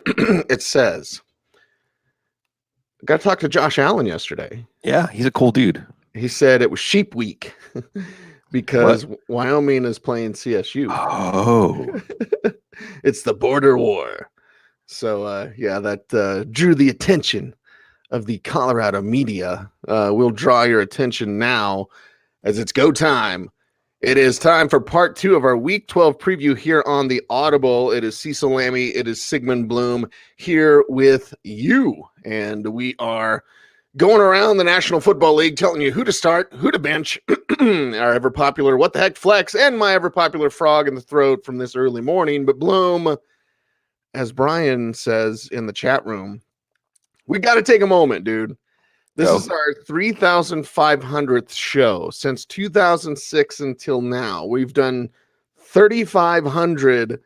It says, got to talk to Josh Allen yesterday. Yeah, he's a cool dude. He said it was sheep week because Wyoming is playing CSU. Oh, It's the border war. So, yeah, that drew the attention of the Colorado media. We'll draw your attention now as it's go time. It is time for part 2 of our Week 12 preview here on the Audible. It is Cecil Lammey. It is Sigmund Bloom here with you. And we are going around the National Football League telling you who to start, who to bench, our ever-popular What the Heck Flex, and my ever-popular frog in the throat from this early morning. But Bloom, as Brian says in the chat room, we got to take a moment, dude. This is our 3,500th show since 2006 until now. We've done 3,500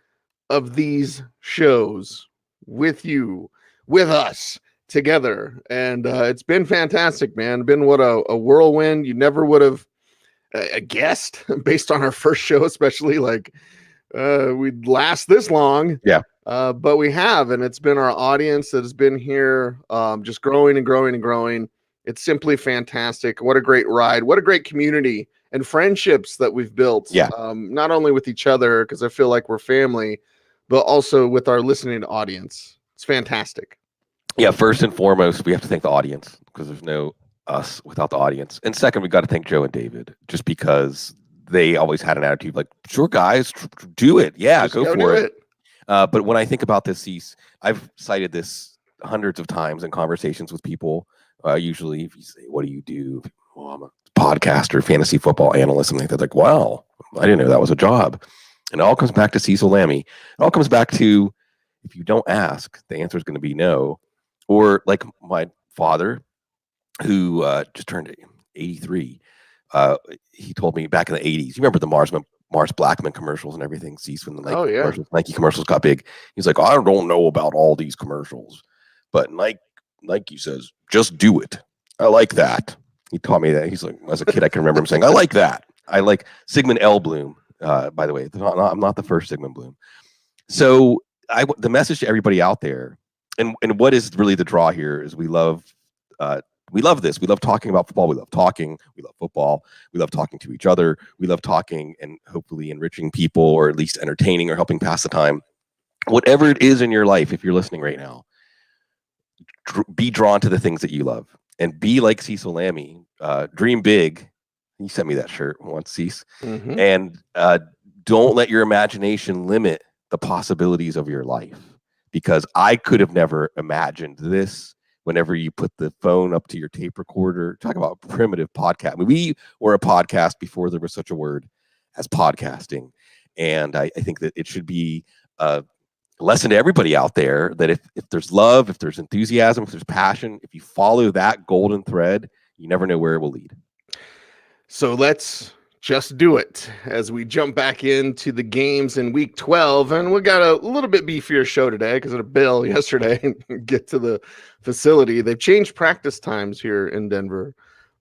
of these shows with you, with us together. And it's been fantastic, man. Been what a whirlwind. You never would have guessed based on our first show, especially like we'd last this long. Yeah. But we have, and it's been our audience that has been here just growing and growing and growing. It's simply fantastic. What a great ride. What a great community and friendships that we've built. Yeah. Not only with each other, because I feel like we're family, but also with our listening audience. It's fantastic. Yeah, first and foremost, we have to thank the audience because there's no us without the audience. And second, we got to thank Joe and David just because they always had an attitude like, sure, guys, do it. Yeah, Just go for it. But when I think about this, Cease, I've cited this hundreds of times in conversations with people. Usually, if you say, what do you do? Well, I'm a podcaster, fantasy football analyst, and they're like, wow, I didn't know that was a job. And it all comes back to Cecil Lammey. It all comes back to, if you don't ask, the answer is going to be no. Or like my father, who just turned 83, he told me back in the 80s, you remember the Mars Blackman commercials and everything, Cease, when the Nike commercials got big. He's like, I don't know about all these commercials, but Nike says, just do it. I like that. He taught me that. He's like, as a kid, I can remember him saying, I like that. I like Sigmund L. Bloom, by the way. I'm not the first Sigmund Bloom. So the message to everybody out there, and what is really the draw here is we love this. We love talking about football. We love talking. We love football. We love talking to each other. We love talking and hopefully enriching people, or at least entertaining or helping pass the time. Whatever it is in your life, if you're listening right now, be drawn to the things that you love and be like Cecil Lammey. Dream big. He sent me that shirt once, Cease. Mm-hmm. And don't let your imagination limit the possibilities of your life, because I could have never imagined this. Whenever you put the phone up to your tape recorder, talk about primitive podcast. I mean, we were a podcast before there was such a word as podcasting. And I think that it should be a lesson to everybody out there that if there's love, if there's enthusiasm, if there's passion, if you follow that golden thread, you never know where it will lead. So let's just do it as we jump back into the games in week 12. And we got a little bit beefier show today because of a bill yesterday and get to the facility. They've changed practice times here in Denver.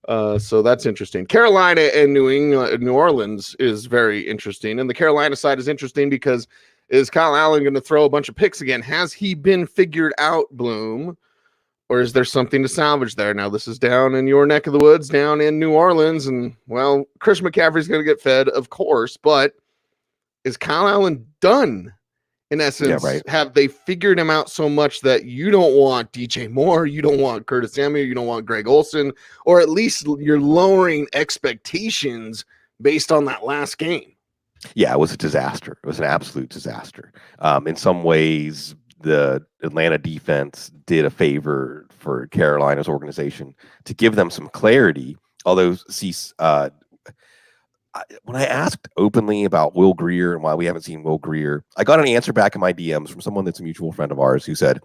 So that's interesting. Carolina and New Orleans is very interesting. And the Carolina side is interesting because is Kyle Allen going to throw a bunch of picks again? Has he been figured out, Bloom? Or is there something to salvage there? Now, this is down in your neck of the woods, down in New Orleans. And, well, Chris McCaffrey's going to get fed, of course. But is Kyle Allen done? In essence, Yeah, right. Have they figured him out so much that you don't want DJ Moore, you don't want Curtis Samuel, you don't want Greg Olsen, or at least you're lowering expectations based on that last game? Yeah, it was a disaster. It was an absolute disaster. In some ways, the Atlanta defense did a favor for Carolina's organization to give them some clarity. Although, when I asked openly about Will Grier and why we haven't seen Will Grier, I got an answer back in my DMs from someone that's a mutual friend of ours who said,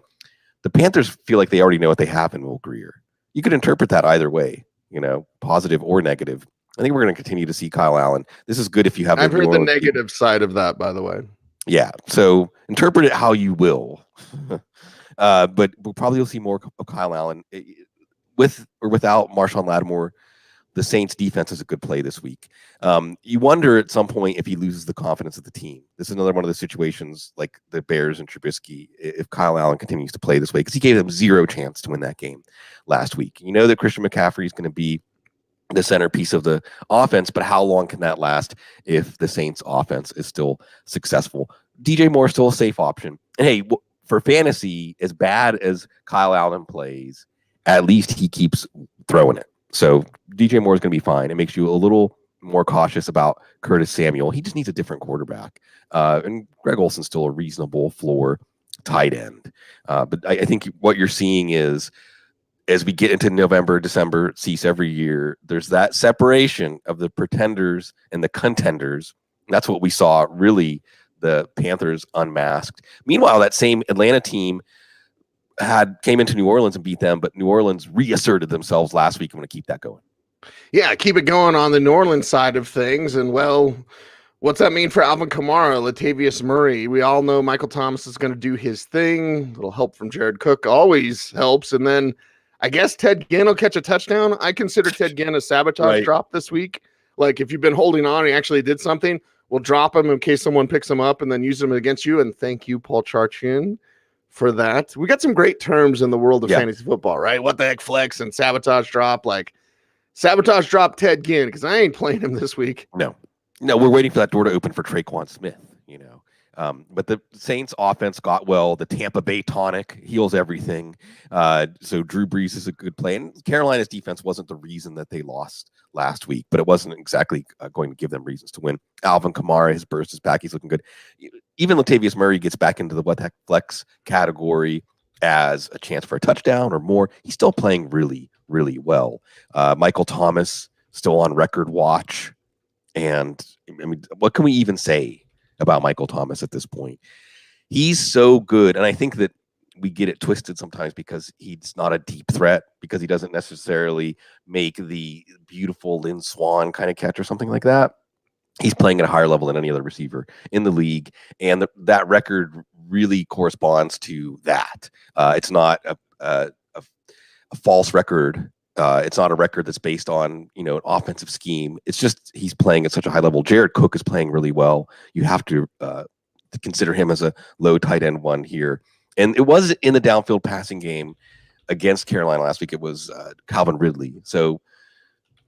the Panthers feel like they already know what they have in Will Grier. You could interpret that either way, positive or negative. I think we're going to continue to see Kyle Allen. This is good if you have. I've heard the negative side of that, by the way. Yeah, so interpret it how you will. But we'll probably see more of Kyle Allen with or without Marshawn Lattimore. the Saints defense is a good play this week. You wonder at some point if he loses the confidence of the team. This is another one of the situations like the Bears and Trubisky, if Kyle Allen continues to play this way, because he gave them zero chance to win that game last week. You know that Christian McCaffrey is going to be the centerpiece of the offense, but how long can that last if the Saints offense is still successful? DJ Moore is still a safe option. And hey, for fantasy, as bad as Kyle Allen plays, at least he keeps throwing it. So DJ Moore is going to be fine. It makes you a little more cautious about Curtis Samuel. He just needs a different quarterback. And Greg Olson's still a reasonable floor tight end. But I think what you're seeing is, as we get into November, December, cease every year, there's that separation of the pretenders and the contenders. That's what we saw, really, the Panthers unmasked. Meanwhile, that same Atlanta team came into New Orleans and beat them, but New Orleans reasserted themselves last week. I'm going to keep that going. Yeah, keep it going on the New Orleans side of things. And, well, what's that mean for Alvin Kamara, Latavius Murray? We all know Michael Thomas is going to do his thing. A little help from Jared Cook always helps. And then I guess Ted Ginn will catch a touchdown. I consider Ted Ginn a sabotage drop this week. Like, if you've been holding on and he actually did something, we'll drop him in case someone picks him up and then use him against you. And thank you, Paul Charchian, for that. We got some great terms in the world of fantasy football, right? What the heck flex and sabotage drop. Like, sabotage drop Ted Ginn, because I ain't playing him this week. No, we're waiting for that door to open for Traquan Smith, you know. But the Saints offense got well. The Tampa Bay tonic heals everything. So Drew Brees is a good play. And Carolina's defense wasn't the reason that they lost last week, but it wasn't exactly going to give them reasons to win. Alvin Kamara, his burst is back. He's looking good. Even Latavius Murray gets back into the what the heck flex category as a chance for a touchdown or more. He's still playing really, really well. Michael Thomas still on record watch. And I mean, what can we even say about Michael Thomas at this point? He's so good. And I think that we get it twisted sometimes because he's not a deep threat, because he doesn't necessarily make the beautiful Lynn Swan kind of catch or something like that. He's playing at a higher level than any other receiver in the league. And that record really corresponds to that. It's not a false record. It's not a record that's based on, an offensive scheme. It's just he's playing at such a high level. Jared Cook is playing really well. You have to consider him as a low tight end one here. And it was in the downfield passing game against Carolina last week. It was Calvin Ridley. So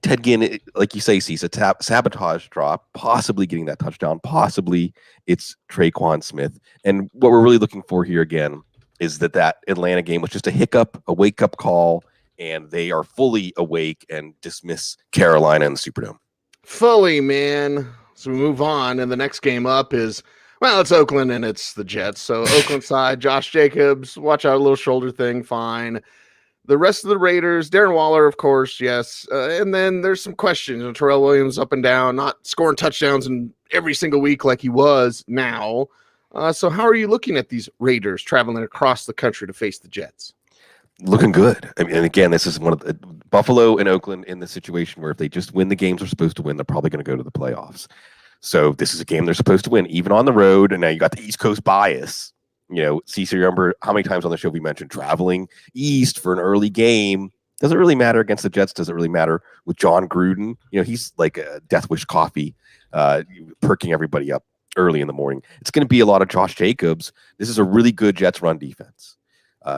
Ted Ginn, like you say, sees a sabotage drop, possibly getting that touchdown. Possibly it's Traquan Smith. And what we're really looking for here again is that Atlanta game was just a hiccup, a wake-up call, and they are fully awake and dismiss Carolina in the Superdome. Fully, man. So we move on, and the next game up is, well, it's Oakland and it's the Jets. So Oakland side, Josh Jacobs, watch out, a little shoulder thing, fine. The rest of the Raiders, Darren Waller, of course, yes. And then there's some questions. Terrell Williams up and down, not scoring touchdowns in every single week like he was now. So how are you looking at these Raiders traveling across the country to face the Jets? Looking good. I mean, and again, this is one of the Buffalo and Oakland in the situation where if they just win the games they're supposed to win, they're probably going to go to the playoffs. So this is a game they're supposed to win, even on the road. And now you got the East Coast bias. Cecil, remember how many times on the show we mentioned traveling east for an early game? Does it really matter against the Jets? Does it really matter with John Gruden? He's like a Death Wish coffee, perking everybody up early in the morning. It's going to be a lot of Josh Jacobs. This is a really good Jets run defense.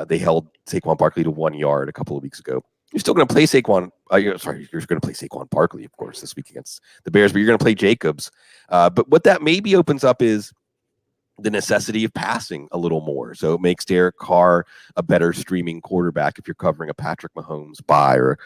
They held Saquon Barkley to 1 yard a couple of weeks ago. You're still going to play Saquon. You're going to play Saquon Barkley, of course, this week against the Bears, but you're going to play Jacobs. But what that maybe opens up is the necessity of passing a little more. So it makes Derek Carr a better streaming quarterback if you're covering a Patrick Mahomes bye, or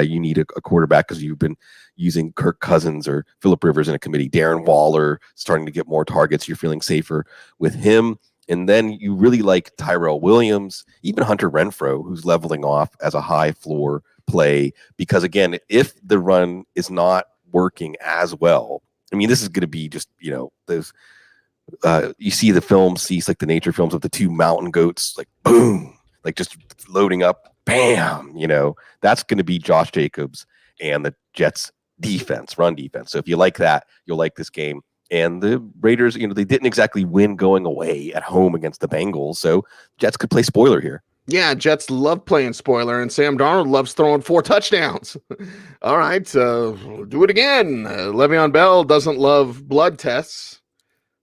you need a quarterback because you've been using Kirk Cousins or Phillip Rivers in a committee. Darren Waller starting to get more targets. You're feeling safer with him. And then you really like Tyrell Williams, even Hunter Renfrow, who's leveling off as a high floor play. Because again, if the run is not working as well, I mean, this is going to be just, those, you see the films, like the nature films of the two mountain goats, like boom, like just loading up, bam, that's going to be Josh Jacobs and the Jets defense, run defense. So if you like that, you'll like this game. And the Raiders, they didn't exactly win going away at home against the Bengals. So Jets could play spoiler here. Yeah, Jets love playing spoiler, and Sam Darnold loves throwing 4 touchdowns. All right, do it again. Le'Veon Bell doesn't love blood tests.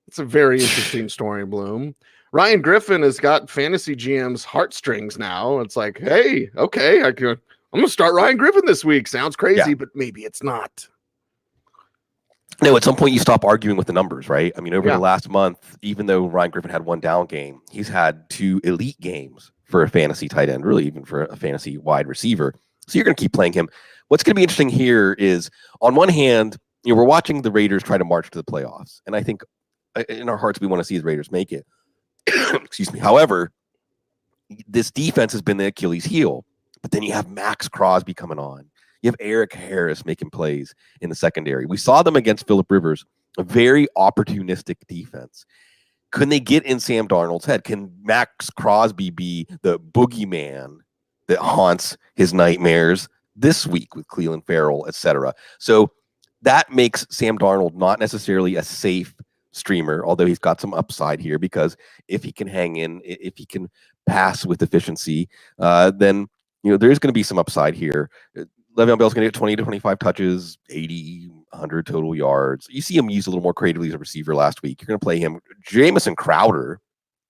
It's a very interesting story, Bloom. Ryan Griffin has got fantasy GM's heartstrings now. It's like, hey, okay, I'm going to start Ryan Griffin this week. Sounds crazy, Yeah. but maybe it's not. No, at some point you stop arguing with the numbers, right? I mean, over Yeah. the last month, even though Ryan Griffin had 1 down game, he's had 2 elite games for a fantasy tight end, really even for a fantasy wide receiver. So you're going to keep playing him. What's going to be interesting here is, on one hand, we're watching the Raiders try to march to the playoffs. And I think in our hearts, we want to see the Raiders make it. Excuse me. However, this defense has been the Achilles heel. But then you have Max Crosby coming on. You have Eric Harris making plays in the secondary. We saw them against Phillip Rivers, a very opportunistic defense. Can they get in Sam Darnold's head? Can Max Crosby be the boogeyman that haunts his nightmares this week with Cleveland Farrell, etc.? So that makes Sam Darnold not necessarily a safe streamer, although he's got some upside here, because if he can hang in, if he can pass with efficiency, then there's going to be some upside here. Le'Veon Bell's going to get 20 to 25 touches, 80, 100 total yards. You see him used a little more creatively as a receiver last week. You're going to play him. Jamison Crowder,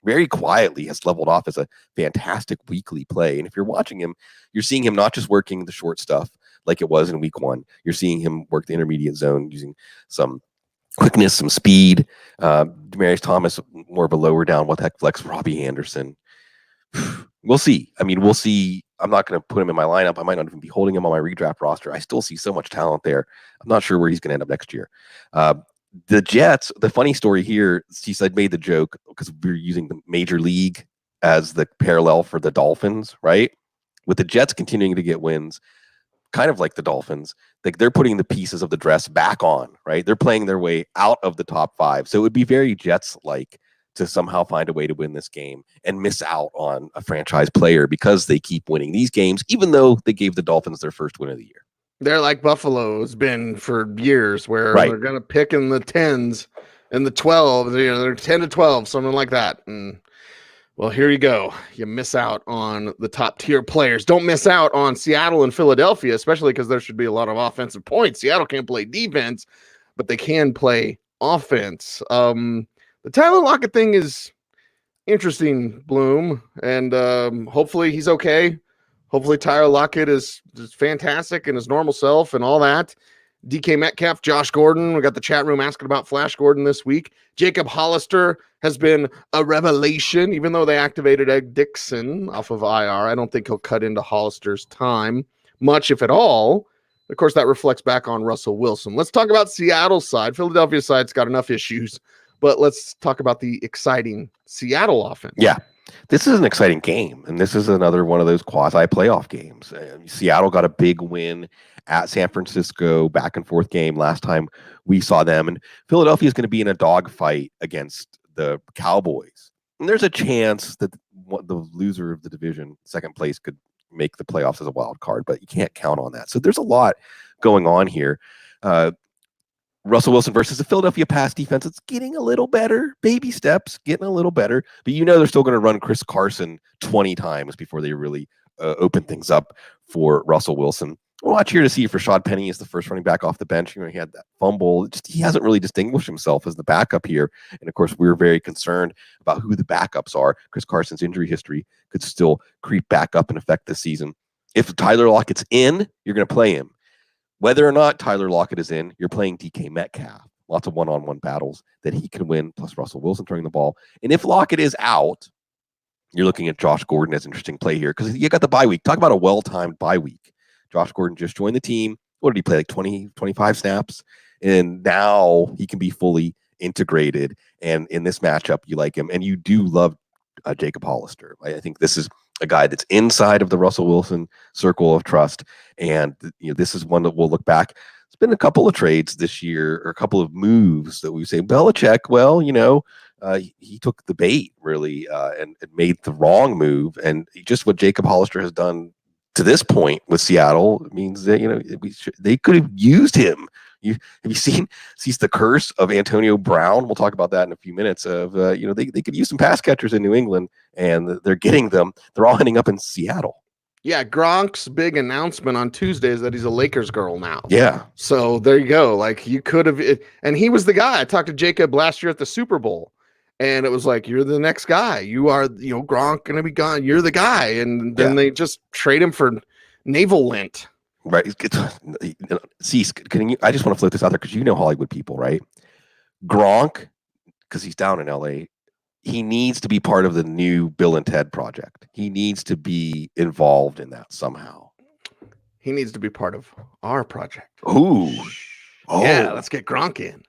very quietly, has leveled off as a fantastic weekly play. And if you're watching him, you're seeing him not just working the short stuff like it was in week 1. You're seeing him work the intermediate zone using some quickness, some speed. Demaryius Thomas, more of a lower down, what the heck flex. Robbie Anderson. We'll see. I mean, we'll see. I'm not going to put him in my lineup. I might not even be holding him on my redraft roster. I still see so much talent there. I'm not sure where he's going to end up next year. The Jets, the funny story here, Cecil made the joke because we're using the Major League as the parallel for the Dolphins, right? With the Jets continuing to get wins, kind of like the Dolphins, like they're putting the pieces of the dress back on, right? They're playing their way out of the top 5. So it would be very Jets-like to somehow find a way to win this game and miss out on a franchise player because they keep winning these games, even though they gave the Dolphins their first win of the year. They're like Buffalo's been for years, where Right. they're going to pick in the 10s and the 12s, they're 10 to 12, something like that. And well, here you go. You miss out on the top tier players. Don't miss out on Seattle and Philadelphia, especially because there should be a lot of offensive points. Seattle can't play defense, but they can play offense. The Tyler Lockett thing is interesting, Bloom, and hopefully he's okay. Hopefully Tyler Lockett is fantastic and his normal self and all that. DK Metcalf, Josh Gordon. We got the chat room asking about Flash Gordon this week. Jacob Hollister has been a revelation, even though they activated Ed Dixon off of IR. I don't think he'll cut into Hollister's time much, if at all. Of course, that reflects back on Russell Wilson. Let's talk about Seattle's side. Philadelphia's side's got enough issues, but let's talk about the exciting Seattle offense. Yeah, this is an exciting game, and this is another one of those quasi-playoff games. Seattle got a big win at San Francisco, back and forth game last time we saw them, and Philadelphia is going to be in a dogfight against the Cowboys. And there's a chance that the loser of the division, second place, could make the playoffs as a wild card, but you can't count on that. So there's a lot going on here. Russell Wilson versus the Philadelphia pass defense. It's getting a little better. Baby steps, getting a little better. But they're still going to run Chris Carson 20 times before they really open things up for Russell Wilson. We'll watch here to see if Rashad Penny is the first running back off the bench. He had that fumble. He hasn't really distinguished himself as the backup here. And of course, we're very concerned about who the backups are. Chris Carson's injury history could still creep back up and affect this season. If Tyler Lockett's in, you're going to play him. Whether or not Tyler Lockett is in, you're playing DK Metcalf. Lots of one-on-one battles that he can win, plus Russell Wilson throwing the ball. And if Lockett is out, you're looking at Josh Gordon as an interesting play here because you got the bye week. Talk about a well-timed bye week. Josh Gordon just joined the team. What did he play, like 20, 25 snaps? And now he can be fully integrated. And in this matchup, you like him. And you do love Jacob Hollister. I think this is a guy that's inside of the Russell Wilson circle of trust. And this is one that we'll look back. It's been a couple of trades this year, or a couple of moves that we say, Belichick, well, he took the bait really and made the wrong move. And just what Jacob Hollister has done to this point with Seattle means that they could have used him Have you seen the curse of Antonio Brown? We'll talk about that in a few minutes. Of they could use some pass catchers in New England, and they're getting them. They're all ending up in Seattle. Yeah, Gronk's big announcement on Tuesday is that he's a Lakers girl now. Yeah. So there you go. Like you could have, and he was the guy. I talked to Jacob last year at the Super Bowl, and it was like, you're the next guy. You are, Gronk going to be gone. You're the guy. And then they just trade him for navel lint. Right. See, I just want to float this out there because Hollywood people, right? Gronk, because he's down in LA, he needs to be part of the new Bill and Ted project. He needs to be involved in that somehow. He needs to be part of our project. Ooh. Yeah, let's get Gronk in.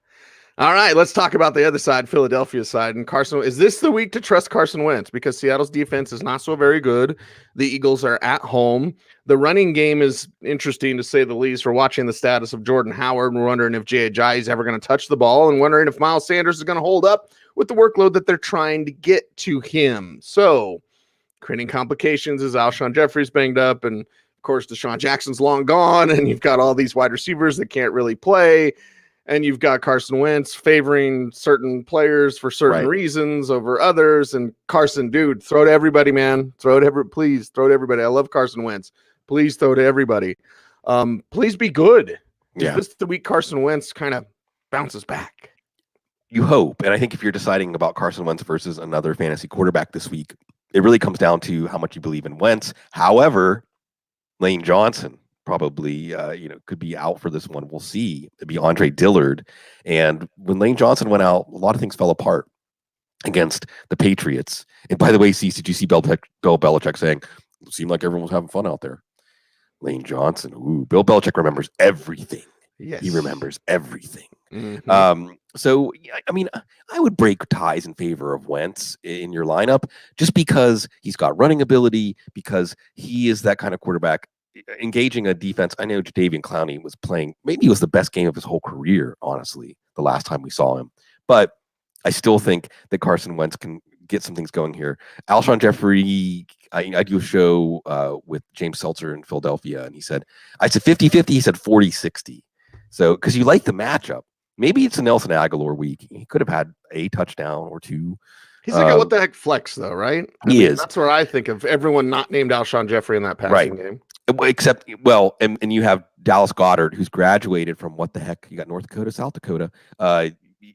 All right, let's talk about the other side, Philadelphia's side. And Carson, is this the week to trust Carson Wentz? Because Seattle's defense is not so very good. The Eagles are at home. The running game is interesting, to say the least. We're watching the status of Jordan Howard. We're wondering if Jay Ajayi is ever going to touch the ball, and wondering if Miles Sanders is going to hold up with the workload that they're trying to get to him. So, creating complications is Alshon Jeffrey's banged up, and of course, Deshaun Jackson's long gone, and you've got all these wide receivers that can't really play. And you've got Carson Wentz favoring certain players for certain reasons over others. And Carson, dude, throw to everybody, man. Please throw to everybody. I love Carson Wentz. Please throw to everybody. Please be good. Yeah. This is the week Carson Wentz kind of bounces back. You hope. And I think if you're deciding about Carson Wentz versus another fantasy quarterback this week, it really comes down to how much you believe in Wentz. However, Lane Johnson probably could be out for this one. We'll see. It'd be Andre Dillard. And when Lane Johnson went out, a lot of things fell apart against the Patriots. And by the way, Cecil, did you see Bill Belichick saying, it seemed like everyone was having fun out there? Lane Johnson. Ooh, Bill Belichick remembers everything. Yes. He remembers everything. Mm-hmm. So, I mean, I would break ties in favor of Wentz in your lineup just because he's got running ability, because he is that kind of quarterback. Engaging a defense. I know Jadeveon Clowney was playing, maybe it was the best game of his whole career, honestly, the last time we saw him. But I still think that Carson Wentz can get some things going here. Alshon Jeffrey, I do a show with James Seltzer in Philadelphia, and he said, I said 50-50, he said 40-60. So, because you like the matchup. Maybe it's a Nelson Aguilar week. He could have had a touchdown or two. He's like a what the heck flex, though, right? He is. That's where I think of everyone not named Alshon Jeffrey in that passing game. Except, well, and you have Dallas Goedert, who's graduated from what the heck? You got North Dakota, South Dakota.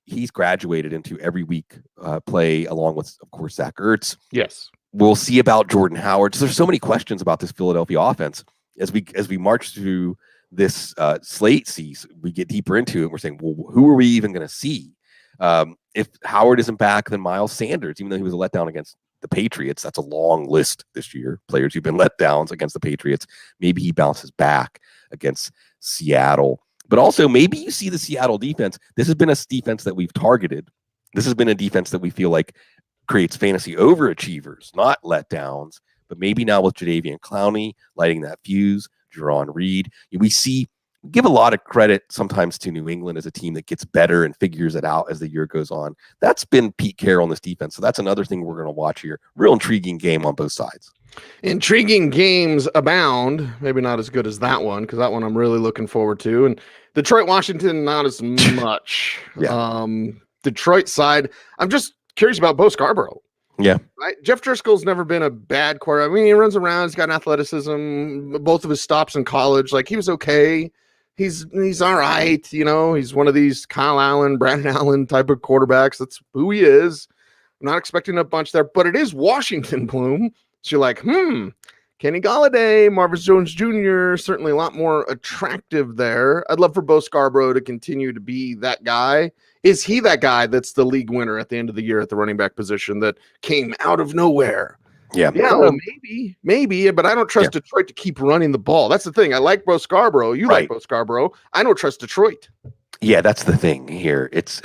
He's graduated into every week play along with, of course, Zach Ertz. Yes. We'll see about Jordan Howard. So there's so many questions about this Philadelphia offense as we march through this slate season. We get deeper into it. We're saying, well, who are we even going to see? If Howard isn't back, then Miles Sanders, even though he was a letdown against the Patriots, that's a long list this year. Players who've been let downs against the Patriots. Maybe he bounces back against Seattle. But also, maybe you see the Seattle defense. This has been a defense that we've targeted. This has been a defense that we feel like creates fantasy overachievers, not letdowns. But maybe now with Jadeveon Clowney lighting that fuse, Jerron Reed, we give a lot of credit sometimes to New England as a team that gets better and figures it out as the year goes on. That's been Pete Carroll on this defense. So that's another thing we're going to watch here. Real intriguing game on both sides. Intriguing games abound. Maybe not as good as that one, because that one I'm really looking forward to. And Detroit, Washington, not as much. Yeah. Detroit side, I'm just curious about Bo Scarborough. Yeah. Right? Jeff Driscoll's never been a bad quarterback. I mean, he runs around. He's got athleticism. Both of his stops in college, like he was okay. He's all right. He's one of these Kyle Allen, Brandon Allen type of quarterbacks. That's who he is. I'm not expecting a bunch there, but it is Washington, Bloom. So you're like, Kenny Golladay, Marvin Jones Jr., certainly a lot more attractive there. I'd love for Bo Scarborough to continue to be that guy. Is he that guy that's the league winner at the end of the year at the running back position that came out of nowhere? Yeah. Well, maybe, but I don't trust Detroit to keep running the ball. That's the thing. I like Bo Scarborough. You like Bo Scarborough. I don't trust Detroit. Yeah, that's the thing here. It's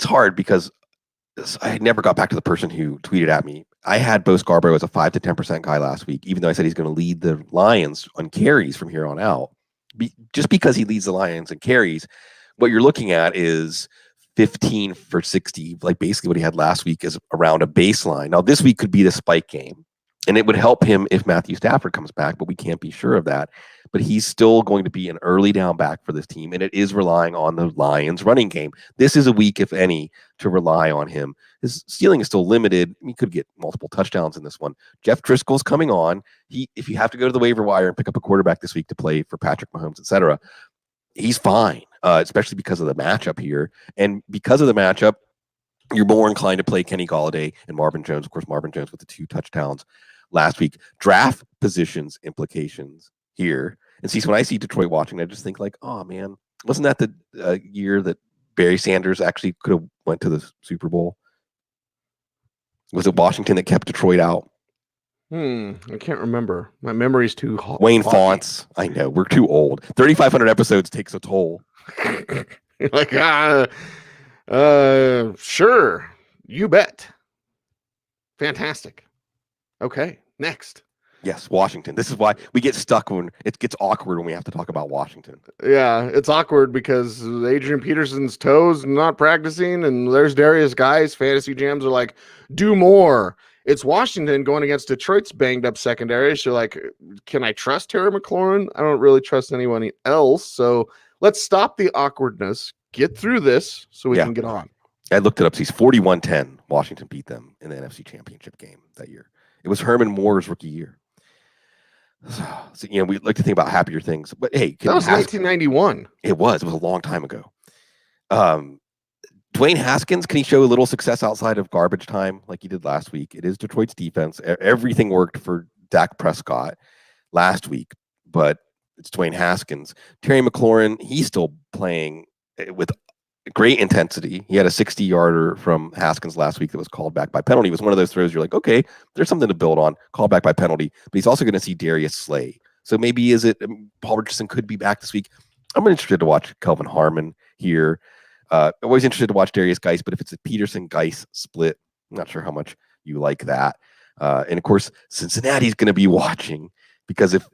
hard because I never got back to the person who tweeted at me. I had Bo Scarborough as a 5 to 10% guy last week, even though I said he's going to lead the Lions on carries from here on out. Just because he leads the Lions in carries, what you're looking at is 15 for 60, like basically what he had last week is around a baseline. Now, this week could be the spike game. And it would help him if Matthew Stafford comes back, but we can't be sure of that. But he's still going to be an early down back for this team, and it is relying on the Lions running game. This is a week, if any, to rely on him. His ceiling is still limited. He could get multiple touchdowns in this one. Jeff Driscoll's coming on. If you have to go to the waiver wire and pick up a quarterback this week to play for Patrick Mahomes, etc., he's fine, especially because of the matchup here. And because of the matchup, you're more inclined to play Kenny Golladay and Marvin Jones. Of course, Marvin Jones with the 2 touchdowns last week. Draft positions implications here. And see, so when I see Detroit watching, I just think like, oh man, wasn't that the year that Barry Sanders actually could have went to the Super Bowl? Was it Washington that kept Detroit out? I can't remember. My memory's too hot. Wayne Fonts. I know, we're too old. 3,500 episodes takes a toll. Like, sure. You bet. Fantastic. Okay, next. Yes, Washington. This is why we get stuck when it gets awkward when we have to talk about Washington. Yeah, it's awkward because Adrian Peterson's toes not practicing, and there's Darius Guys. Fantasy jams are like, do more. It's Washington going against Detroit's banged up secondary. So, like, can I trust Terry McLaurin? I don't really trust anyone else. So let's stop the awkwardness, get through this so we can get on. I looked it up. He's 41-10. Washington beat them in the NFC Championship game that year. It was Herman Moore's rookie year. So, we like to think about happier things, but hey, that was 1991. It was a long time ago. Dwayne Haskins, can he show a little success outside of garbage time like he did last week? It is Detroit's defense. Everything worked for Dak Prescott last week, but it's Dwayne Haskins. Terry McLaurin, he's still playing with great intensity. He had a 60-yarder from Haskins last week that was called back by penalty. It was one of those throws you're like, okay, there's something to build on. Called back by penalty. But he's also going to see Darius Slay. So maybe Paul Richardson could be back this week. I'm interested to watch Kelvin Harmon here. Always interested to watch Darius Geis, but if it's a Peterson-Geis split, I'm not sure how much you like that. And of course, Cincinnati's going to be watching, because if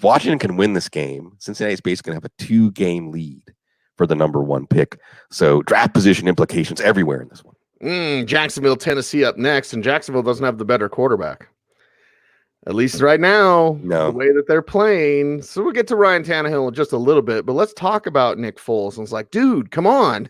Washington can win this game, Cincinnati's basically going to have a 2-game lead for the number 1 pick. So draft position implications everywhere in this one. Jacksonville, Tennessee up next, and Jacksonville doesn't have the better quarterback. At least right now, the way that they're playing. So we'll get to Ryan Tannehill in just a little bit, but let's talk about Nick Foles. And it's like, dude, come on.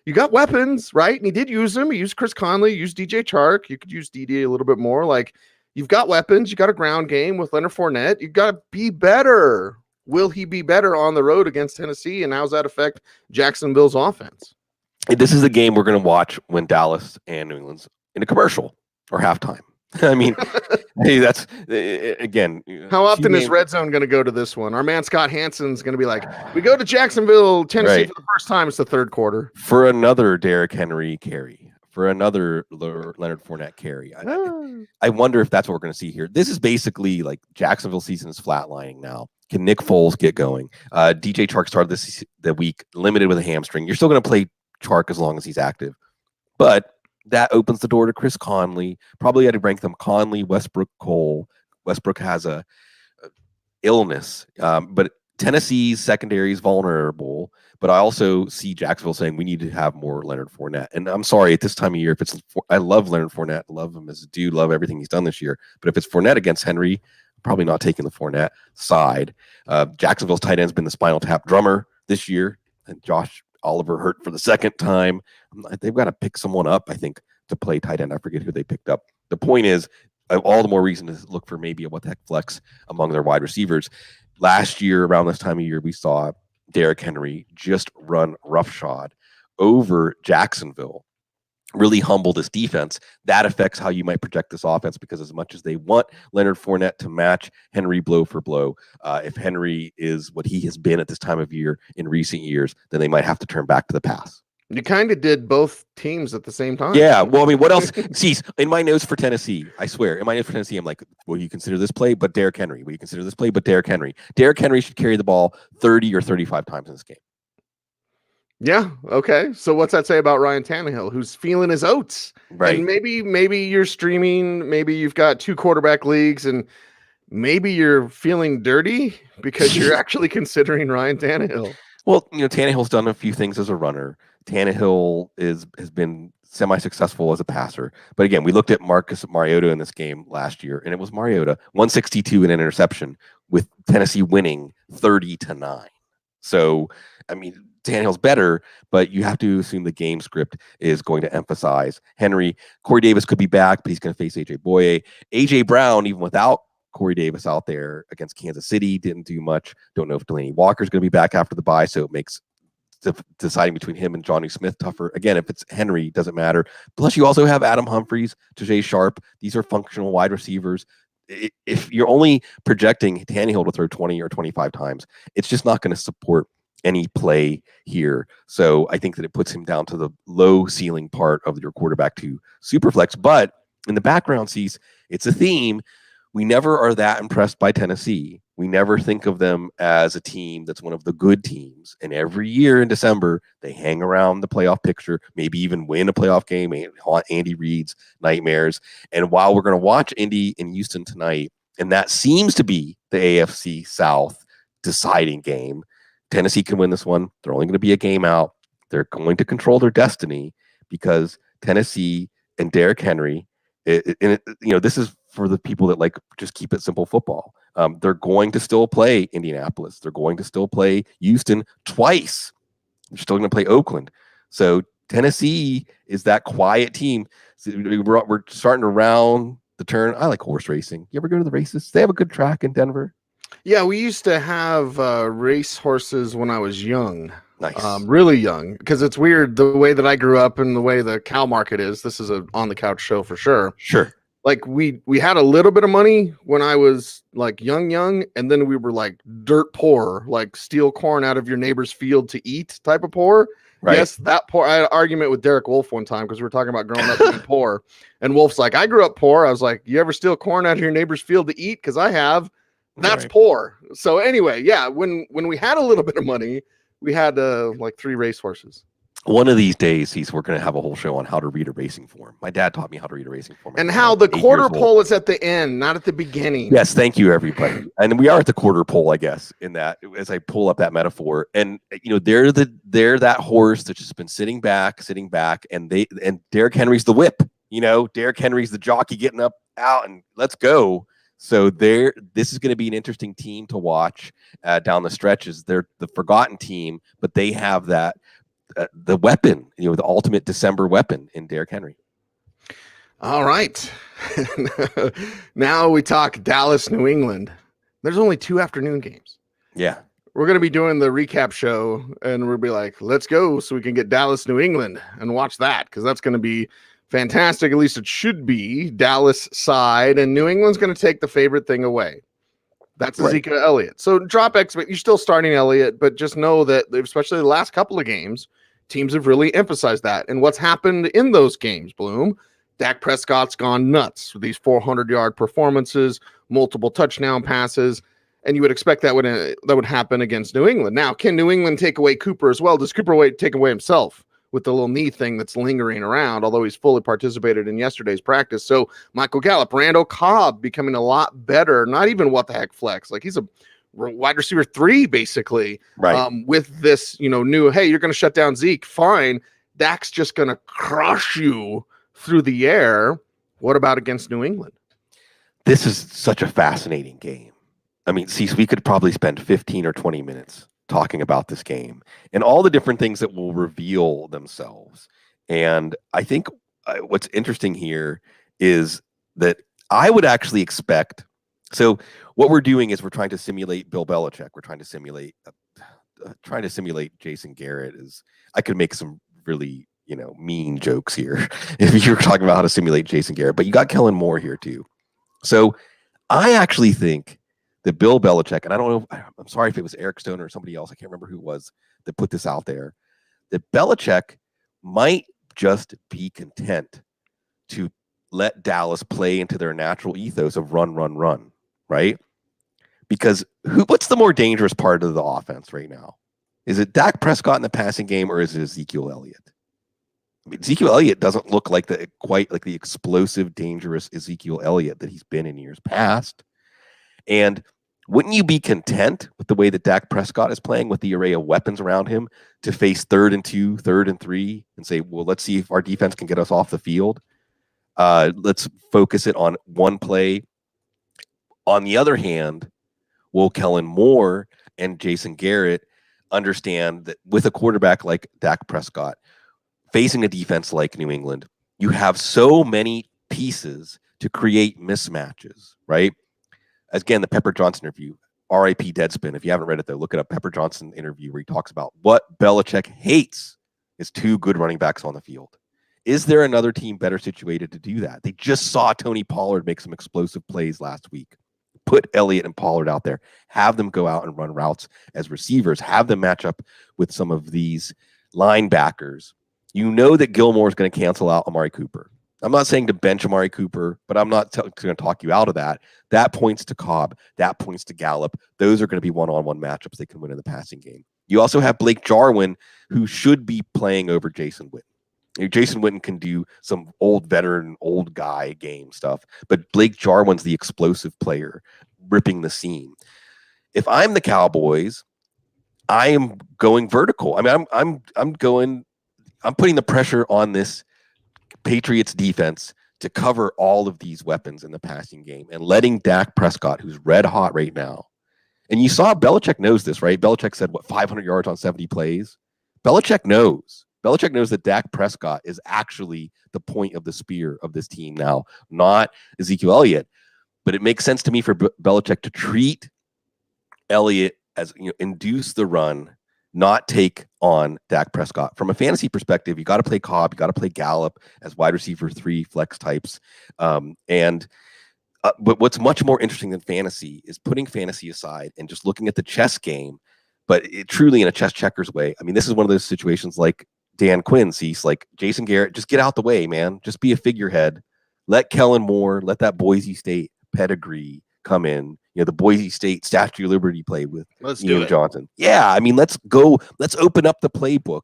You got weapons, right? And he did use them. He used Chris Conley, used DJ Chark. You could use DD a little bit more. Like, you've got weapons. You got a ground game with Leonard Fournette. You've got to be better. Will he be better on the road against Tennessee? And how does that affect Jacksonville's offense? This is the game we're going to watch when Dallas and New England's in a commercial or halftime. I mean, hey, that's again. How often is Red Zone going to go to this one? Our man Scott Hansen's going to be like, we go to Jacksonville, Tennessee for the first time. It's the third quarter. For another Derrick Henry carry, for another Leonard Fournette carry. I wonder if that's what we're going to see here. This is basically like Jacksonville season is flatlining now. Can Nick Foles get going? DJ Chark started the week limited with a hamstring. You're still going to play Chark as long as he's active, but that opens the door to Chris Conley. Probably had to rank them Conley, Westbrook, Cole. Westbrook has a illness, but Tennessee's secondary is vulnerable. But I also see Jacksonville saying we need to have more Leonard Fournette. And I'm sorry, at this time of year, I love Leonard Fournette, love him as a dude, love everything he's done this year. But if it's Fournette against Henry, probably not taking the Fournette side. Jacksonville's tight end's been the spinal tap drummer this year, and Josh Oliver hurt for the second time. They've got to pick someone up, I think, to play tight end. I forget who they picked up. The point is, all the more reason to look for maybe a what the heck flex among their wide receivers. Last year, around this time of year, we saw Derrick Henry just run roughshod over Jacksonville, really humble this defense. That affects how you might project this offense, because as much as they want Leonard Fournette to match Henry blow for blow, if Henry is what he has been at this time of year in recent years, then they might have to turn back to the pass. You kind of did both teams at the same time. Yeah. Well, I mean, what else? See, in my notes for Tennessee, I swear, in my notes for Tennessee, I'm like, will you consider this play, but Derrick Henry? Will you consider this play, but Derrick Henry? Derrick Henry should carry the ball 30 or 35 times in this game. Yeah. Okay. So what's that say about Ryan Tannehill, who's feeling his oats? Right. And maybe you're streaming, maybe you've got 2 quarterback leagues, and maybe you're feeling dirty because you're actually considering Ryan Tannehill. Well, Tannehill's done a few things as a runner. Tannehill has been semi-successful as a passer. But again, we looked at Marcus Mariota in this game last year, and it was Mariota 162 and an interception, with Tennessee winning 30-9. So, I mean, Tannehill's better, but you have to assume the game script is going to emphasize Henry. Corey Davis could be back, but he's going to face AJ Boye. AJ Brown, even without Corey Davis out there against Kansas City, didn't do much. Don't know if Delaney Walker's going to be back after the bye, so it makes deciding between him and Johnny Smith tougher. Again, if it's Henry, doesn't matter. Plus, you also have Adam Humphries, Tajay Sharp. These are functional wide receivers. If you're only projecting Tannehill to throw 20 or 25 times, it's just not going to support any play here. So I think that it puts him down to the low ceiling part of your quarterback to superflex. But in the background, sees it's a theme. We never are that impressed by Tennessee. We never think of them as a team that's one of the good teams. And every year in December, they hang around the playoff picture, maybe even win a playoff game, haunt Andy Reid's nightmares. And while we're going to watch Indy and Houston tonight, and that seems to be the AFC South deciding game, Tennessee can win this one. They're only going to be a game out. They're going to control their destiny because Tennessee and Derrick Henry, this is for the people that like just keep it simple football. They're going to still play Indianapolis. They're going to still play Houston twice. They're still going to play Oakland. So Tennessee is that quiet team. So we're starting to round the turn. I like horse racing. You ever go to the races? They have a good track in Denver. Yeah, we used to have race horses when I was young. Nice. Really young, because it's weird the way that I grew up and the way the cow market is. This is a on the couch show for sure. Sure. Like we had a little bit of money when I was like young, and then we were like dirt poor, like steal corn out of your neighbor's field to eat type of poor. Right. Yes, that poor. I had an argument with Derek Wolf one time because we were talking about growing up being poor, and Wolf's like, "I grew up poor." I was like, "You ever steal corn out of your neighbor's field to eat?" Because I have. That's right. Poor. So anyway, yeah, when we had a little bit of money, we had like 3 racehorses. One of these days, we're going to have a whole show on how to read a racing form. My dad taught me how to read a racing form. And how the quarter pole is at the end, not at the beginning. Yes, thank you, everybody. And we are at the quarter pole, I guess, in that, as I pull up that metaphor. And, they're that horse that's just been sitting back, and Derrick Henry's the whip. Derrick Henry's the jockey getting up, out, and let's go. So this is going to be an interesting team to watch down the stretches. They're the forgotten team, but they have that the weapon, the ultimate December weapon in Derrick Henry. All right. Now we talk Dallas, New England. There's only 2 afternoon games. Yeah. We're going to be doing the recap show, and we'll be like, let's go so we can get Dallas, New England and watch that, because that's going to be fantastic. At least it should be Dallas side, and New England's going to take the favorite thing away. That's right. Ezekiel Elliott. So drop expect. You're still starting Elliott, but just know that especially the last couple of games, teams have really emphasized that. And what's happened in those games, Bloom? Dak Prescott's gone nuts with these 400-yard performances, multiple touchdown passes, and you would expect that would happen against New England. Now, can New England take away Cooper as well? Does Cooper take away himself with the little knee thing that's lingering around, although he's fully participated in yesterday's practice? So Michael Gallup, Randall Cobb becoming a lot better, not even what the heck flex. Like he's a wide receiver 3, basically, right? With this, new, hey, you're going to shut down Zeke. Fine. Dak's just going to crush you through the air. What about against New England? This is such a fascinating game. I mean, we could probably spend 15 or 20 minutes talking about this game and all the different things that will reveal themselves. And I think what's interesting here is that I would actually expect. So what we're doing is we're trying to simulate Bill Belichick. We're trying to simulate Jason Garrett. I could make some really, mean jokes here if you're talking about how to simulate Jason Garrett, but you got Kellen Moore here too. So I actually think that Bill Belichick, and I don't know, I'm sorry if it was Eric Stone or somebody else, I can't remember who it was that put this out there, that Belichick might just be content to let Dallas play into their natural ethos of run, right? Because what's the more dangerous part of the offense right now? Is it Dak Prescott in the passing game, or is it Ezekiel Elliott? I mean, Ezekiel Elliott doesn't look quite like the explosive, dangerous Ezekiel Elliott that he's been in years past. And Wouldn't you be content with the way that Dak Prescott is playing, with the array of weapons around him, to face 3rd and 2, 3rd and 3, and say, well, let's see if our defense can get us off the field. Let's focus it on one play. On the other hand, will Kellen Moore and Jason Garrett understand that with a quarterback like Dak Prescott facing a defense like New England, you have so many pieces to create mismatches, right? Again, the Pepper Johnson interview, R.I.P. Deadspin. If you haven't read it, though, look it up. Pepper Johnson interview where he talks about what Belichick hates is 2 good running backs on the field. Is there another team better situated to do that? They just saw Tony Pollard make some explosive plays last week. Put Elliott and Pollard out there. Have them go out and run routes as receivers. Have them match up with some of these linebackers. You know that Gilmore is going to cancel out Amari Cooper. I'm not saying to bench Amari Cooper, but I'm not going to talk you out of that. That points to Cobb. That points to Gallup. Those are going to be one-on-one matchups they can win in the passing game. You also have Blake Jarwin, who should be playing over Jason Witten. Jason Witten can do some old veteran, old guy game stuff, but Blake Jarwin's the explosive player, ripping the seam. If I'm the Cowboys, I am going vertical. I mean, I'm putting the pressure on this Patriots defense to cover all of these weapons in the passing game and letting Dak Prescott, who's red hot right now. And you saw Belichick knows this, right? Belichick said, 500 yards on 70 plays? Belichick knows. Belichick knows that Dak Prescott is actually the point of the spear of this team now, not Ezekiel Elliott. But it makes sense to me for Belichick to treat Elliott as, induce the run, not take on Dak Prescott. From a fantasy perspective, you got to play Cobb, you got to play Gallup as wide receiver 3 flex types. But what's much more interesting than fantasy is putting fantasy aside and just looking at the chess game, but truly in a chess checkers way. I mean, this is one of those situations like Dan Quinn sees, like Jason Garrett, just get out the way, man. Just be a figurehead. Let Kellen Moore, let that Boise State pedigree come in. The Boise State Statue of Liberty play with Ian Johnson. Yeah, I mean, let's go. Let's open up the playbook.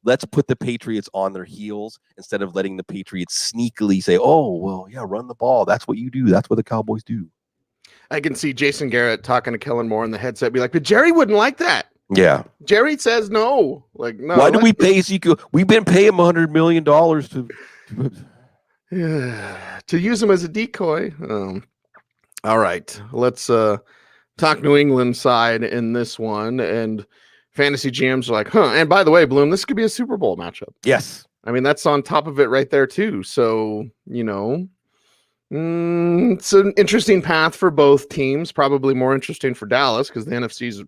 Let's put the Patriots on their heels instead of letting the Patriots sneakily say, oh, well, yeah, run the ball. That's what you do. That's what the Cowboys do. I can see Jason Garrett talking to Kellen Moore in the headset, be like, but Jerry wouldn't like that. Yeah. Jerry says no. Like, no. Why do we pay Ezekiel? We've been paying him $100 million to use him as a decoy. All right, let's talk New England side in this one. And fantasy GMs are like, and by the way, Bloom, this could be a Super Bowl matchup. Yes. I mean, that's on top of it right there, too. So, it's an interesting path for both teams. Probably more interesting for Dallas because the NFC's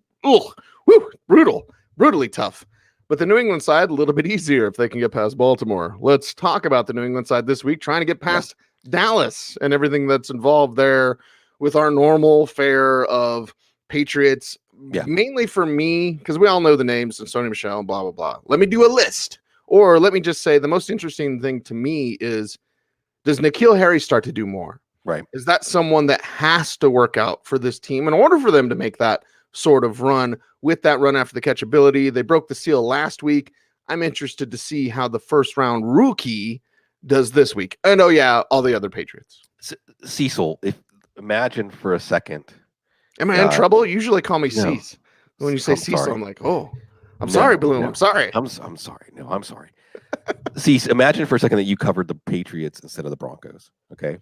brutally tough. But the New England side, a little bit easier if they can get past Baltimore. Let's talk about the New England side this week, trying to get past Dallas and everything that's involved there, with our normal fare of Patriots, mainly for me, because we all know the names and Sony Michel and blah, blah, blah. Let me do a list. Or let me just say the most interesting thing to me is, does N'Keal Harry start to do more? Right. Is that someone that has to work out for this team in order for them to make that sort of run with that run after the catch ability? They broke the seal last week. I'm interested to see how the first round rookie does this week. And all the other Patriots. Cecil, imagine for a second. Am I in trouble? You usually call me Cease. When you say Cecil, I'm like, I'm sorry, Bloom. I'm sorry. I'm sorry. No, I'm sorry. Cease, imagine for a second that you covered the Patriots instead of the Broncos. Okay.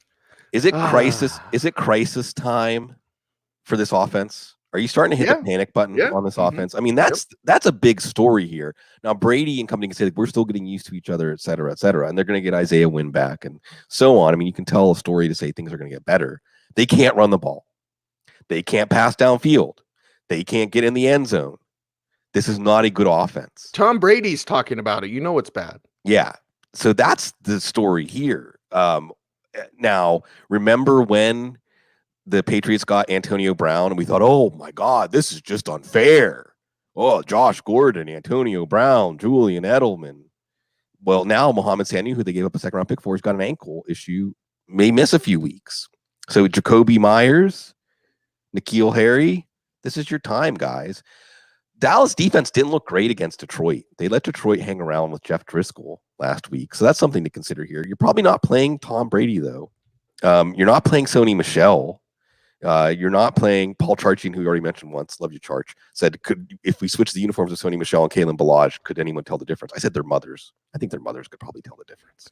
Is it crisis? Is it crisis time for this offense? Are you starting to hit the panic button on this offense? I mean, that's a big story here. Now, Brady and company can say, like, we're still getting used to each other, et cetera, and they're going to get Isaiah Wynn back and so on. I mean, you can tell a story to say things are going to get better. They can't run the ball. They can't pass downfield. They can't get in the end zone. This is not a good offense. Tom Brady's talking about it. You know it's bad. Yeah. So that's the story here. Now, remember when the Patriots got Antonio Brown and we thought, oh my God, this is just unfair. Oh, Josh Gordon, Antonio Brown, Julian Edelman. Well, now Mohamed Sanu, who they gave up a second round pick for, has got an ankle issue, may miss a few weeks. So Jacoby Myers, N'Keal Harry, this is your time, guys. Dallas defense didn't look great against Detroit. They let Detroit hang around with Jeff Driscoll last week. So that's something to consider here. You're probably not playing Tom Brady, though. You're not playing Sony Michel. You're not playing Paul Charchian, who you already mentioned once. Love you, Charch. Said, if we switch the uniforms of Sony Michel and Kalen Balaj, could anyone tell the difference? I said their mothers. I think their mothers could probably tell the difference.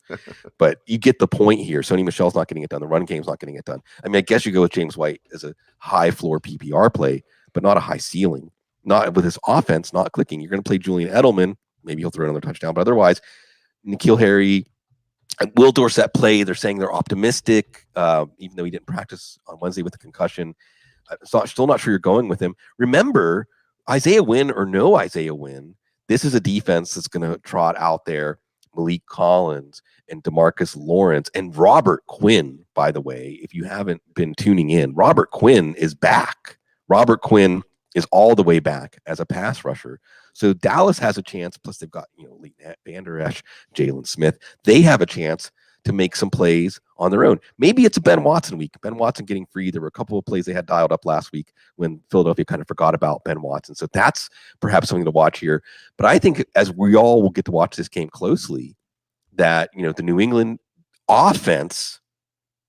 But you get the point here. Sony Michel's not getting it done. The run game's not getting it done. I mean, I guess you go with James White as a high floor PPR play, but not a high ceiling. Not with his offense not clicking. You're going to play Julian Edelman. Maybe he'll throw another touchdown. But otherwise, N'Keal Harry, Will Dorsett play. They're saying they're optimistic, even though he didn't practice on Wednesday with a concussion. I'm still not sure you're going with him. Remember, Isaiah Wynn or no Isaiah Wynn, this is a defense that's going to trot out there Malik Collins and DeMarcus Lawrence and Robert Quinn, by the way. If you haven't been tuning in, Robert Quinn is back. Robert Quinn is all the way back as a pass rusher. So Dallas has a chance, plus they've got, Leighton Vander Esch, Jalen Smith. They have a chance to make some plays on their own. Maybe it's a Ben Watson week. Ben Watson getting free. There were a couple of plays they had dialed up last week when Philadelphia kind of forgot about Ben Watson. So that's perhaps something to watch here. But I think as we all will get to watch this game closely, that, the New England offense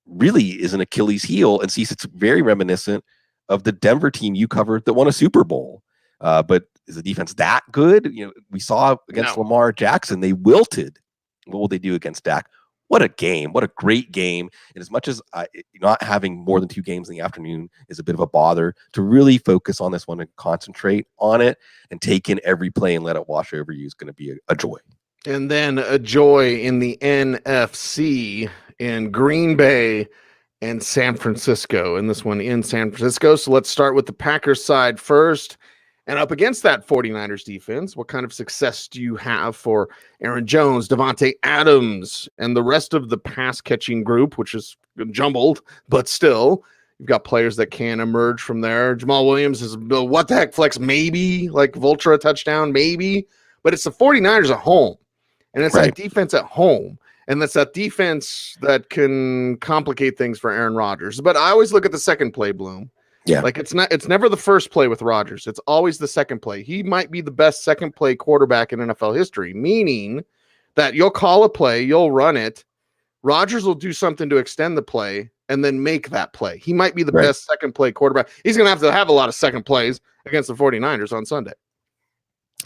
really is an Achilles heel, and sees it's very reminiscent of the Denver team you covered that won a Super Bowl. But is the defense that good? We saw against Lamar Jackson, they wilted. What will they do against Dak? What a game. What a great game. And as much as not having more than 2 games in the afternoon is a bit of a bother, to really focus on this one and concentrate on it and take in every play and let it wash over you is going to be a joy. And then a joy in the NFC in Green Bay and San Francisco, and this one in San Francisco. So let's start with the Packers side first. And up against that 49ers defense, what kind of success do you have for Aaron Jones, Devontae Adams, and the rest of the pass-catching group, which is jumbled, but still, you've got players that can emerge from there. Jamal Williams is a what the heck flex, maybe, like Vulture touchdown, maybe. But it's the 49ers at home, and it's that defense at home. And that's that defense that can complicate things for Aaron Rodgers. But I always look at the second play, Bloom. Yeah. Like it's never the first play with Rodgers. It's always the second play. He might be the best second play quarterback in NFL history, meaning that you'll call a play, you'll run it. Rodgers will do something to extend the play and then make that play. He might be the best second play quarterback. He's going to have a lot of second plays against the 49ers on Sunday.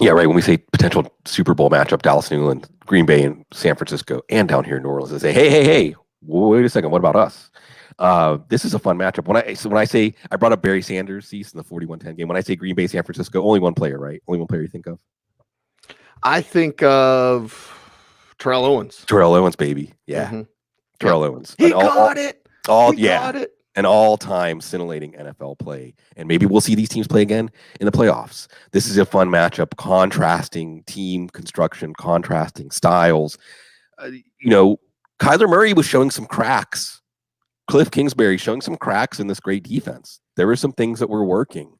Yeah, right. When we say potential Super Bowl matchup, Dallas, New England, Green Bay, and San Francisco, and down here in New Orleans, they say, hey, wait a second. What about us? This is a fun matchup. When I say I brought up Barry Sanders, Cease in the 41-10 game. When I say Green Bay, San Francisco, only one player, right? Only one player you think of? I think of Terrell Owens. Terrell Owens, baby. Yeah. Mm-hmm. Terrell Owens. He got it. Got it. An all-time scintillating NFL play. And maybe we'll see these teams play again in the playoffs. This is a fun matchup, contrasting team construction, contrasting styles. Kyler Murray was showing some cracks. Cliff Kingsbury showing some cracks in this great defense. There were some things that were working.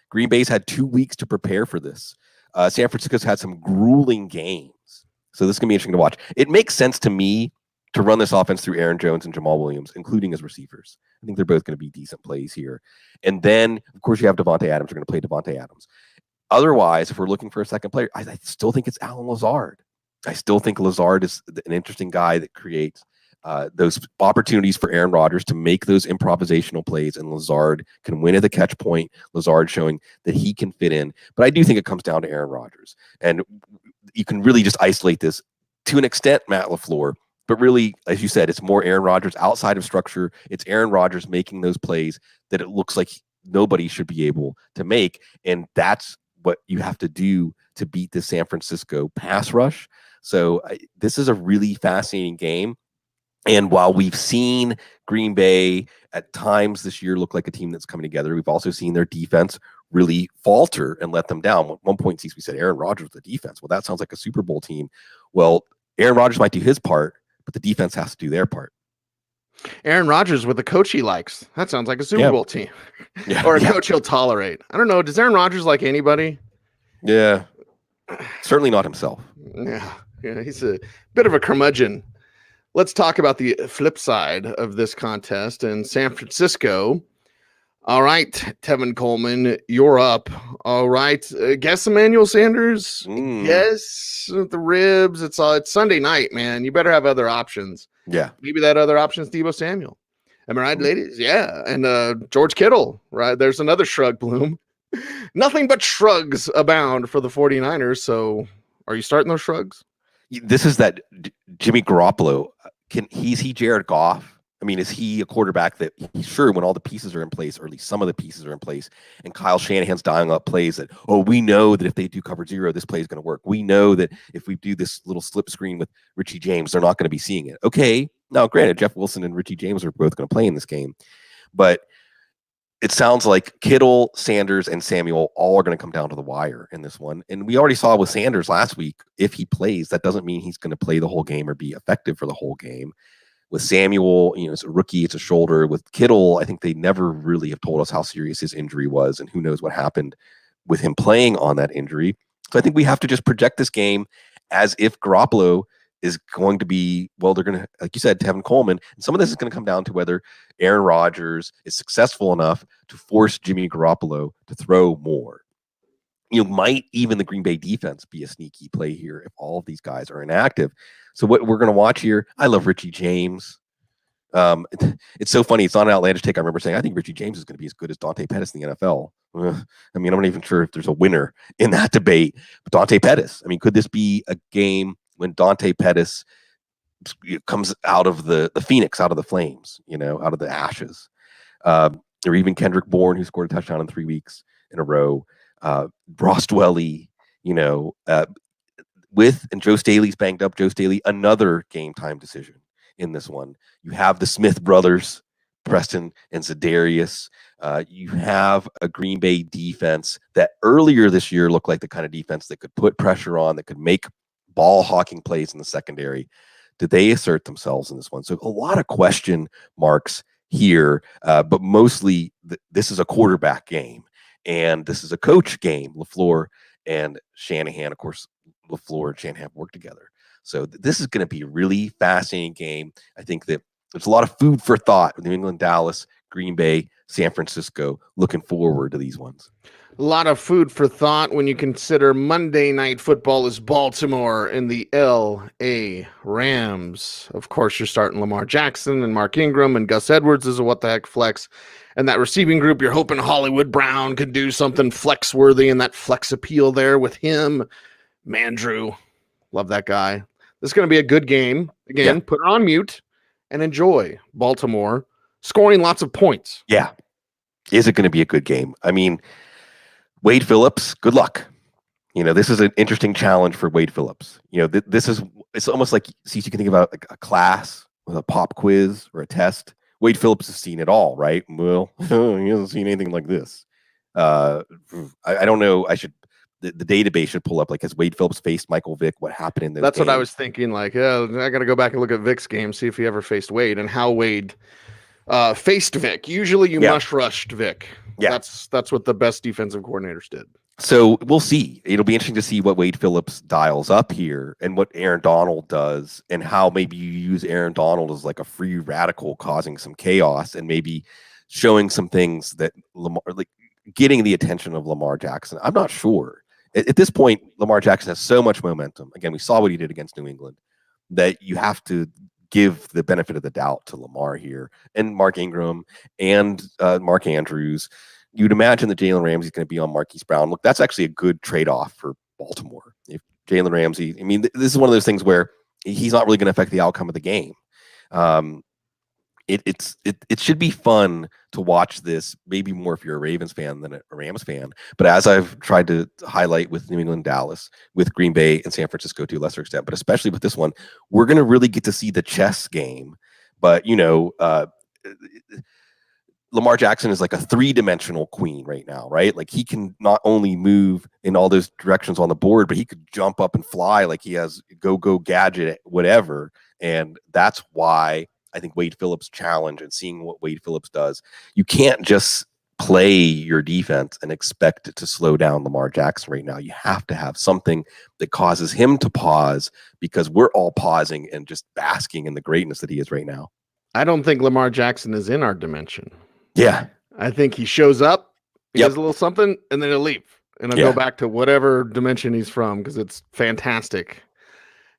Green Bay's had 2 weeks to prepare for this. San Francisco's had some grueling games. So this is going to be interesting to watch. It makes sense to me to run this offense through Aaron Jones and Jamal Williams, including his receivers. I think they're both going to be decent plays here. And then, of course, you have Devontae Adams. You're going to play Devontae Adams. Otherwise, if we're looking for a second player, I still think it's Alan Lazard. I still think Lazard is an interesting guy that creates those opportunities for Aaron Rodgers to make those improvisational plays, and Lazard can win at the catch point. Lazard showing that he can fit in. But I do think it comes down to Aaron Rodgers. And you can really just isolate this to an extent, Matt LaFleur. But really, as you said, it's more Aaron Rodgers outside of structure. It's Aaron Rodgers making those plays that it looks like nobody should be able to make. And that's what you have to do to beat the San Francisco pass rush. So this is a really fascinating game. And while we've seen Green Bay at times this year look like a team that's coming together, we've also seen their defense really falter and let them down. At one point, we said Aaron Rodgers with the defense. Well, that sounds like a Super Bowl team. Well, Aaron Rodgers might do his part, but the defense has to do their part. Aaron Rodgers with the coach he likes. That sounds like a Super Bowl team. Or a coach he'll tolerate. I don't know. Does Aaron Rodgers like anybody? Yeah. Certainly not himself. Yeah, he's a bit of a curmudgeon. Let's talk about the flip side of this contest in San Francisco. All right, Tevin Coleman, you're up. All right, guess Emmanuel Sanders. Yes, the ribs. It's Sunday night, man. You better have other options. Yeah, maybe that other option is Deebo Samuel. Am I right, ladies? Yeah. And George Kittle, right? There's another shrug bloom. Nothing but shrugs abound for the 49ers. So are you starting those shrugs? This is that Jimmy Garoppolo. Is he Jared Goff? I mean, is he a quarterback that he's sure when all the pieces are in place, or at least some of the pieces are in place, and Kyle Shanahan's dialing up plays that, oh, we know that if they do cover zero, this play is going to work. We know that if we do this little slip screen with Richie James, they're not going to be seeing it. Okay. Now, granted, Jeff Wilson and Richie James are both going to play in this game, but it sounds like Kittle, Sanders, and Samuel all are going to come down to the wire in this one. And we already saw with Sanders last week, if he plays, that doesn't mean he's going to play the whole game or be effective for the whole game. With Samuel, it's a rookie, it's a shoulder. With Kittle, I think they never really have told us how serious his injury was, and who knows what happened with him playing on that injury. So I think we have to just project this game as if Garoppolo is going to be, well, they're going to, like you said, Tevin Coleman. And some of this is going to come down to whether Aaron Rodgers is successful enough to force Jimmy Garoppolo to throw more. Might even the Green Bay defense be a sneaky play here if all of these guys are inactive. So what we're going to watch here, I love Richie James. It's so funny. It's not an outlandish take. I remember saying, I think Richie James is going to be as good as Dante Pettis in the NFL. I mean, I'm not even sure if there's a winner in that debate. But Dante Pettis, I mean, could this be a game when Dante Pettis comes out of the phoenix, out of the flames, out of the ashes? Or even Kendrick Bourne, who scored a touchdown in 3 weeks in a row. Ross Dwelly, and Joe Staley's banged up. Joe Staley, another game time decision in this one. You have the Smith brothers, Preston and Za'Darius. You have a Green Bay defense that earlier this year looked like the kind of defense that could put pressure on, that could make ball hawking plays in the secondary. Did they assert themselves in this one? So a lot of question marks here, but mostly this is a quarterback game. And this is a coach game. LaFleur and Shanahan, of course, LaFleur and Shanahan work together. So this is going to be a really fascinating game. I think that there's a lot of food for thought. New England, Dallas, Green Bay, San Francisco. Looking forward to these ones. A lot of food for thought when you consider Monday Night Football is Baltimore and the L.A. Rams. Of course, you're starting Lamar Jackson and Mark Ingram, and Gus Edwards is a what-the-heck flex. And that receiving group, you're hoping Hollywood Brown could do something flex-worthy, and that flex appeal there with him. Mandrew, love that guy. This is going to be a good game. Again, Put it on mute and enjoy Baltimore scoring lots of points. Yeah. Is it going to be a good game? I mean, Wade Phillips, good luck. This is an interesting challenge for Wade Phillips. It's almost like, see, you can think about like a class with a pop quiz or a test. Wade Phillips has seen it all, right? Well, he hasn't seen anything like this. I don't know. The database should pull up, like, has Wade Phillips faced Michael Vick? What happened in this That's game? what I was thinking. Like, I got to go back and look at Vick's game, see if he ever faced Wade and how Wade faced Vick. Usually you mush rushed Vick. Yeah. That's what the best defensive coordinators did. So we'll see. It'll be interesting to see what Wade Phillips dials up here and what Aaron Donald does, and how maybe you use Aaron Donald as like a free radical causing some chaos and maybe showing some things that Lamar, like getting the attention of Lamar Jackson. I'm not sure. At this point, Lamar Jackson has so much momentum. Again, we saw what he did against New England, that you have to give the benefit of the doubt to Lamar here, and Mark Ingram and Mark Andrews. You'd imagine that Jalen Ramsey is going to be on Marquise Brown. Look, that's actually a good trade-off for Baltimore. If Jalen Ramsey, I mean, this is one of those things where he's not really going to affect the outcome of the game. It should be fun to watch this, maybe more if you're a Ravens fan than a Rams fan. But as I've tried to highlight with New England, Dallas, with Green Bay and San Francisco to a lesser extent, but especially with this one, we're going to really get to see the chess game. But, Lamar Jackson is like a three-dimensional queen right now, right? Like, he can not only move in all those directions on the board, but he could jump up and fly like he has go gadget, whatever. And that's why I think Wade Phillips' challenge, and seeing what Wade Phillips does, you can't just play your defense and expect it to slow down Lamar Jackson right now. You have to have something that causes him to pause, because we're all pausing and just basking in the greatness that he is right now. I don't think Lamar Jackson is in our dimension. Yeah. I think he shows up, he does a little something, and then he'll leave. And he'll go back to whatever dimension he's from, because it's fantastic.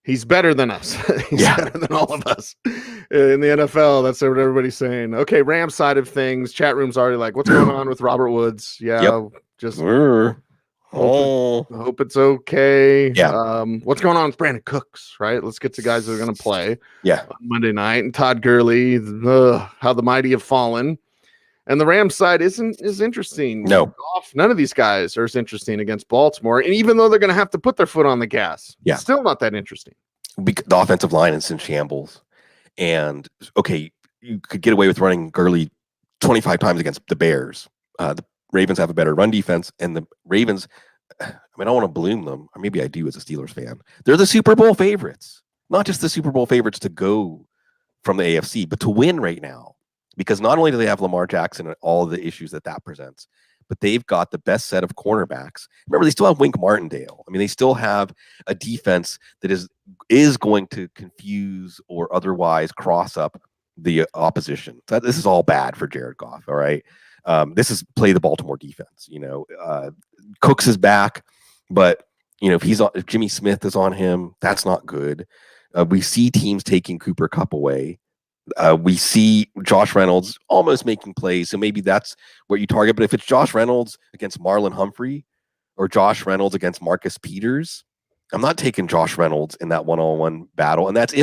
He's better than us. He's better than all of us in the NFL. That's what everybody's saying. Okay, Rams side of things. Chat room's already like, what's going on with Robert Woods? Yeah, just hope it's okay. Yeah. What's going on with Brandon Cooks? Right. Let's get to guys that are going to play. Yeah. On Monday night, and Todd Gurley. How the mighty have fallen. And the Rams side is interesting. No. Goff, none of these guys are as interesting against Baltimore. And even though they're going to have to put their foot on the gas, it's still not that interesting. The offensive line is in shambles. And, okay, you could get away with running Gurley 25 times against the Bears. The Ravens have a better run defense. And the Ravens, I mean, I don't want to bloom them. Or maybe I do as a Steelers fan. They're the Super Bowl favorites. Not just the Super Bowl favorites to go from the AFC, but to win right now. Because not only do they have Lamar Jackson and all of the issues that presents, but they've got the best set of cornerbacks. Remember, they still have Wink Martindale. I mean, they still have a defense that is going to confuse or otherwise cross up the opposition. This is all bad for Jared Goff, all right? This is play the Baltimore defense. Cooks is back, but, if Jimmy Smith is on him, that's not good. We see teams taking Cooper Kupp away. We see Josh Reynolds almost making plays, so maybe that's what you target. But if it's Josh Reynolds against Marlon Humphrey or Josh Reynolds against Marcus Peters, I'm not taking Josh Reynolds in that one-on-one battle. And that's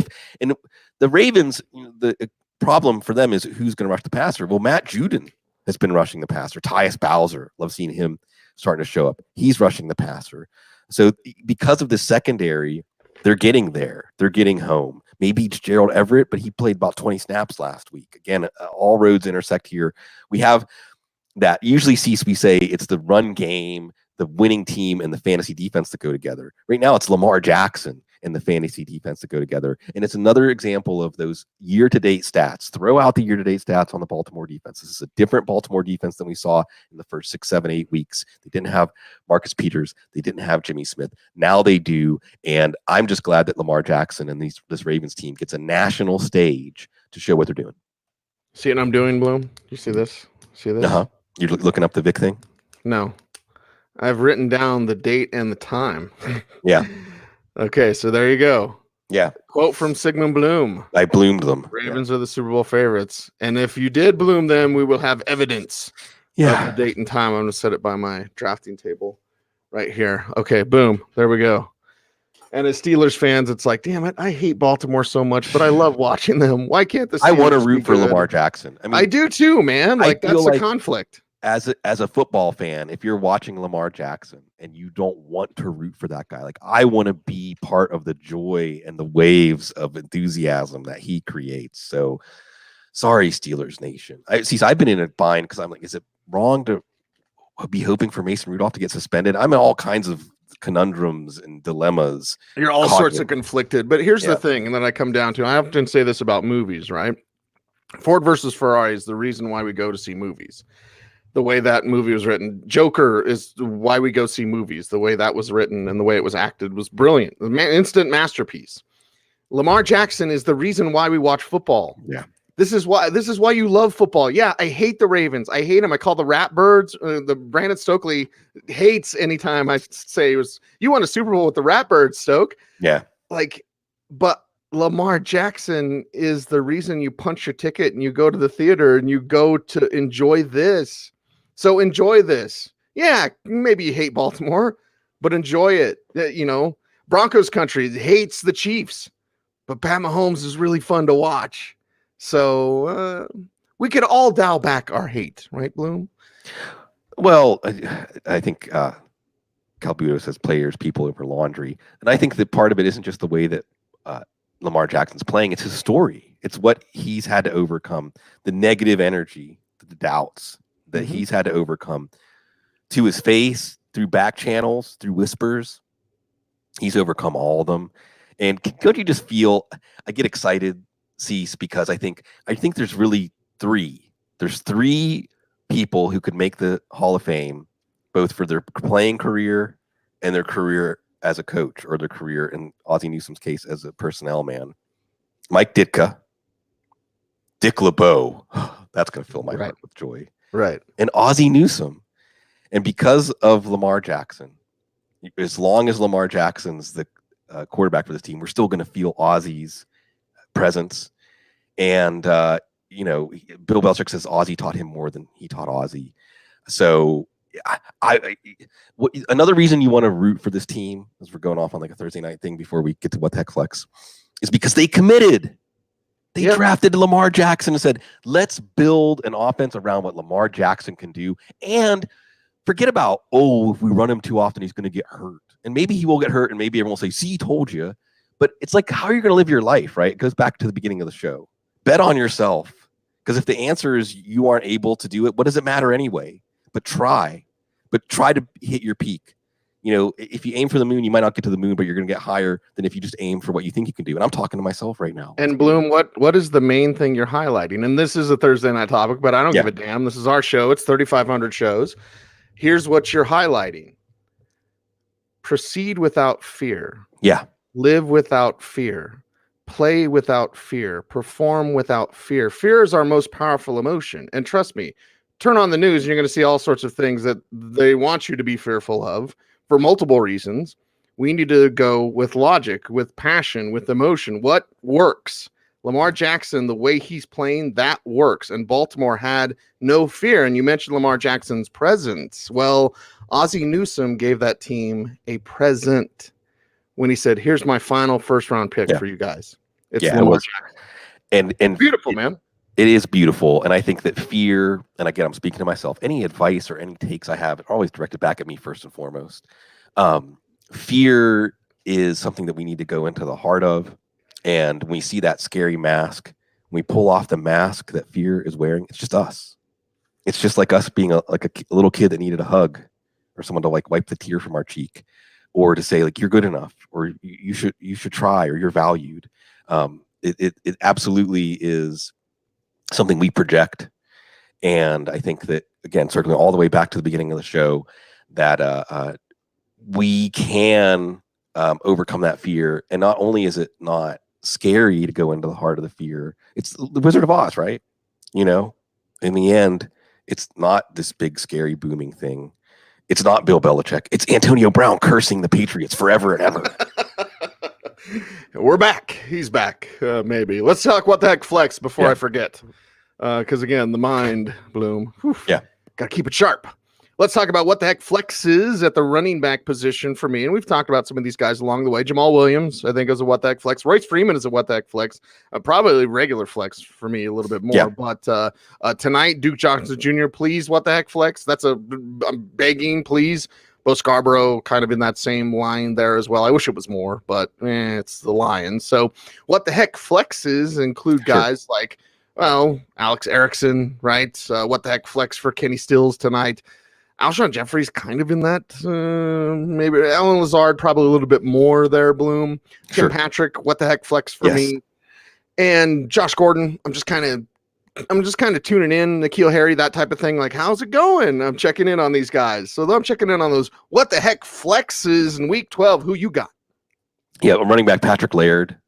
and the Ravens, the problem for them is who's going to rush the passer. Well, Matt Judon has been rushing the passer. Tyus Bowser, love seeing him starting to show up. He's rushing the passer. So because of the secondary, they're getting there. They're getting home. Maybe it's Gerald Everett, but he played about 20 snaps last week. Again, all roads intersect here. We have that. Usually, we say it's the run game, the winning team, and the fantasy defense that go together. Right now, it's Lamar Jackson and the fantasy defense that go together. And it's another example of those year-to-date stats. Throw out the year-to-date stats on the Baltimore defense. This is a different Baltimore defense than we saw in the first 6, 7, 8 weeks. They didn't have Marcus Peters. They didn't have Jimmy Smith. Now they do. And I'm just glad that Lamar Jackson and this Ravens team gets a national stage to show what they're doing. See what I'm doing, Bloom? You see this? See this? Uh-huh. You're looking up the Vic thing? No. I've written down the date and the time. Yeah. Okay, so there you go. Yeah. Quote from Sigmund Bloom. I bloomed them. Ravens are the Super Bowl favorites. And if you did bloom them, we will have evidence of the date and time. I'm going to set it by my drafting table right here. Okay, boom. There we go. And as Steelers fans, it's like, damn it, I hate Baltimore so much, but I love watching them. Why can't the Steelers I want to root for Lamar Jackson. I mean, I do too, man. Like, that's a conflict. As a football fan, if you're watching Lamar Jackson and you don't want to root for that guy, like I want to be part of the joy and the waves of enthusiasm that he creates. So sorry, Steelers Nation. I've been in a bind because I'm like, is it wrong to be hoping for Mason Rudolph to get suspended? I'm in all kinds of conundrums and dilemmas. You're all sorts of conflicted. But here's the thing, and then I come down to, I often say this about movies, right? Ford versus Ferrari is the reason why we go to see movies. The way that movie was written. Joker is why we go see movies. The way that was written and the way it was acted was brilliant. Instant masterpiece. Lamar Jackson is the reason why we watch football. Yeah. This is why you love football. Yeah, I hate the Ravens. I hate them. I call the Rat Birds. The Brandon Stokely hates anytime I say you won a Super Bowl with the Rat Birds, Stoke. Yeah. But Lamar Jackson is the reason you punch your ticket and you go to the theater and you go to enjoy this. So enjoy this. Yeah, maybe you hate Baltimore, but enjoy it. Broncos country hates the Chiefs, but Pat Mahomes is really fun to watch. So we could all dial back our hate, right, Bloom? Well, I think Calbuto says players, people over laundry. And I think that part of it isn't just the way that Lamar Jackson's playing. It's his story. It's what he's had to overcome, the negative energy, the doubts that he's had to overcome to his face, through back channels, through whispers. He's overcome all of them. And don't you just feel, I get excited, Cease, because I think there's really three. There's three people who could make the Hall of Fame, both for their playing career and their career as a coach, or their career, in Ozzie Newsome's case, as a personnel man. Mike Ditka, Dick LeBeau. That's going to fill my heart with joy. Right. And Ozzie Newsome. And because of Lamar Jackson, as long as Lamar Jackson's the quarterback for this team. We're still going to feel Ozzy's presence. And, Bill Belichick says Ozzy taught him more than he taught Ozzy. So another reason you want to root for this team, as we're going off on like a Thursday night thing before we get to what the heck flex, is because they committed. They drafted Lamar Jackson and said, let's build an offense around what Lamar Jackson can do. And forget about, if we run him too often, he's going to get hurt. And maybe he will get hurt, and maybe everyone will say, see, he told you. But it's like, how are you going to live your life, right? It goes back to the beginning of the show. Bet on yourself. Because if the answer is you aren't able to do it, what does it matter anyway? But try to hit your peak. If you aim for the moon, you might not get to the moon, but you're going to get higher than if you just aim for what you think you can do. And I'm talking to myself right now. And Bloom, what is the main thing you're highlighting? And this is a Thursday night topic, but I don't give a damn. This is our show. It's 3,500 shows. Here's what you're highlighting. Proceed without fear. Yeah. Live without fear. Play without fear. Perform without fear. Fear is our most powerful emotion. And trust me, turn on the news and you're going to see all sorts of things that they want you to be fearful of for multiple reasons. We need to go with logic, with passion, with emotion. What works? Lamar Jackson, the way he's playing, that works. And Baltimore had no fear. And you mentioned Lamar Jackson's presence. Well, Ozzie Newsome gave that team a present when he said, here's my final first-round pick for you guys. It's Lamar Jackson. And beautiful, man. It is beautiful. And I think that fear, and again, I'm speaking to myself, any advice or any takes I have are always directed back at me first and foremost. Fear is something that we need to go into the heart of. And when we see that scary mask, when we pull off the mask that fear is wearing, it's just us. It's just like us being a little kid that needed a hug, or someone to like wipe the tear from our cheek, or to say like, you're good enough, or you should try, or you're valued. It absolutely is something we project. And I think that, again, circling all the way back to the beginning of the show, that we can overcome that fear. And not only is it not scary to go into the heart of the fear, it's the Wizard of Oz, right? In the end, it's not this big, scary, booming thing. It's not Bill Belichick. It's Antonio Brown cursing the Patriots forever and ever. We're back. He's back. Maybe. Let's talk what the heck flex before I forget. Because again, the mind, Bloom. Got to keep it sharp. Let's talk about what the heck flex is at the running back position for me. And we've talked about some of these guys along the way. Jamal Williams, I think, is a what the heck flex. Royce Freeman is a what the heck flex. Probably regular flex for me a little bit more. Yeah. But tonight, Duke Johnson Jr., please, what the heck flex. I'm begging, please. Bo Scarborough kind of in that same line there as well. I wish it was more, but it's the Lions. So what the heck flexes include guys like, Alex Erickson, right? What the heck flex for Kenny Stills tonight. Alshon Jeffrey's kind of in that. Maybe Alan Lazard, probably a little bit more there, Bloom. Tim Patrick, what the heck flex for me. And Josh Gordon, I'm just kind of tuning in. N'Keal Harry, that type of thing. Like, how's it going? I'm checking in on these guys. So I'm checking in on those what the heck flexes in week 12. Who you got? Yeah, I'm running back Patrick Laird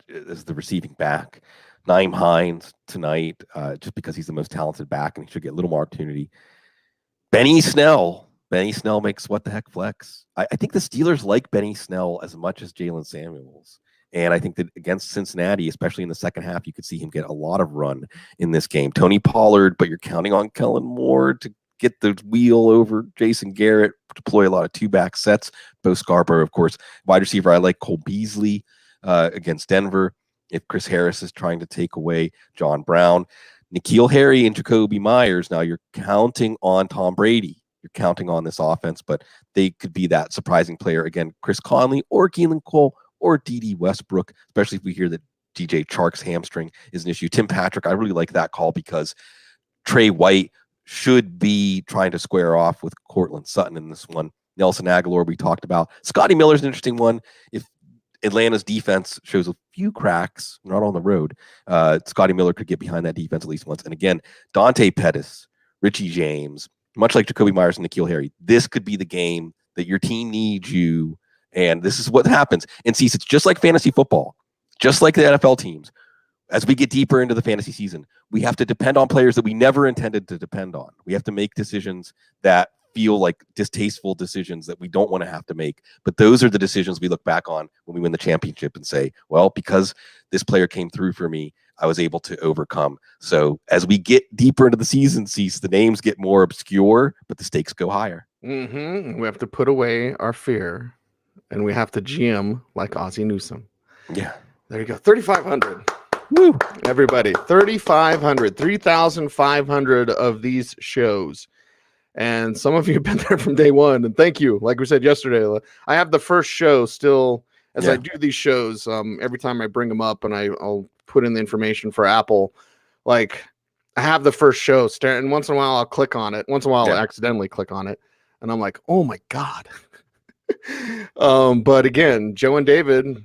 is the receiving back. Naeem Hines tonight, just because he's the most talented back and he should get a little more opportunity. Benny Snell makes what the heck flex. I think the Steelers like Benny Snell as much as Jalen Samuels. And I think that against Cincinnati, especially in the second half, you could see him get a lot of run in this game. Tony Pollard, but you're counting on Kellen Moore to get the wheel over Jason Garrett, deploy a lot of two-back sets. Bo Scarborough, of course. Wide receiver, I like Cole Beasley against Denver. If Chris Harris is trying to take away John Brown. N'Keal Harry and Jacoby Myers. Now you're counting on Tom Brady. You're counting on this offense, but they could be that surprising player. Again, Chris Conley or Keelan Cole or D.D. Westbrook, especially if we hear that DJ Chark's hamstring is an issue. Tim Patrick, I really like that call because Trey White should be trying to square off with Cortland Sutton in this one. Nelson Aguilar, we talked about. Scotty Miller's an interesting one. If Atlanta's defense shows a few cracks, not on the road, Scotty Miller could get behind that defense at least once. And again, Dante Pettis, Richie James, much like Jacoby Myers and N'Keal Harry, this could be the game that your team needs you. And this is what happens. And see, it's just like fantasy football, just like the NFL teams. As we get deeper into the fantasy season, we have to depend on players that we never intended to depend on. We have to make decisions that feel like distasteful decisions that we don't want to have to make. But those are the decisions we look back on when we win the championship and say, well, because this player came through for me, I was able to overcome. So as we get deeper into the season, Cease, the names get more obscure, but the stakes go higher. We have to put away our fear, and we have to GM like Ozzie Newsome. Yeah. There you go. 3,500. Woo. Everybody, 3,500, 3,500 of these shows. And some of you have been there from day one. And thank you. Like we said yesterday, I have the first show still as I do these shows. Every time I bring them up and I'll put in the information for Apple, like I have the first show, and once in a while I'll click on it. Once in a while I'll accidentally click on it. And I'm like, oh my God. But again, Joe and David,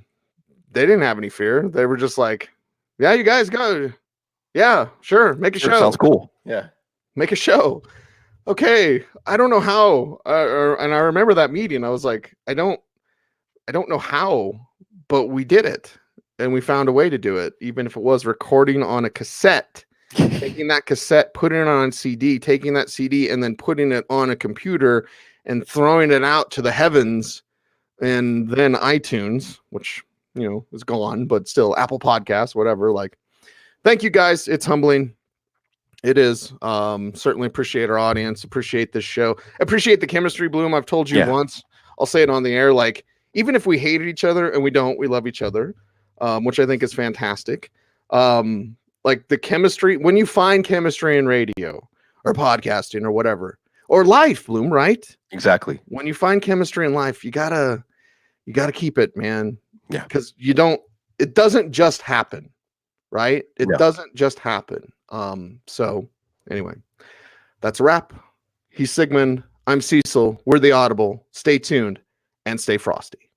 they didn't have any fear. They were just like, yeah, you guys go. Yeah, sure. Make a show. Sounds cool. Yeah. Make a show. Okay. I don't know how. And I remember that meeting. I was like, I don't know how, but we did it. And we found a way to do it, even if it was recording on a cassette, taking that cassette, putting it on CD, taking that CD, and then putting it on a computer and throwing it out to the heavens, and then iTunes, which, you know, is gone, but still Apple Podcasts, whatever. Like, thank you guys. It's humbling. It is. Certainly appreciate our audience. Appreciate this show. Appreciate the chemistry, Bloom. I've told you once. I'll say it on the air. Like, even if we hated each other, and we don't, we love each other, which I think is fantastic. Like the chemistry, when you find chemistry in radio or podcasting or whatever, or life, Bloom, right? Exactly. When you find chemistry in life, you gotta keep it, man. Yeah. Because it doesn't just happen, right? It doesn't just happen. So anyway, that's a wrap. He's Sigmund. I'm Cecil. We're the Audible. Stay tuned and stay frosty.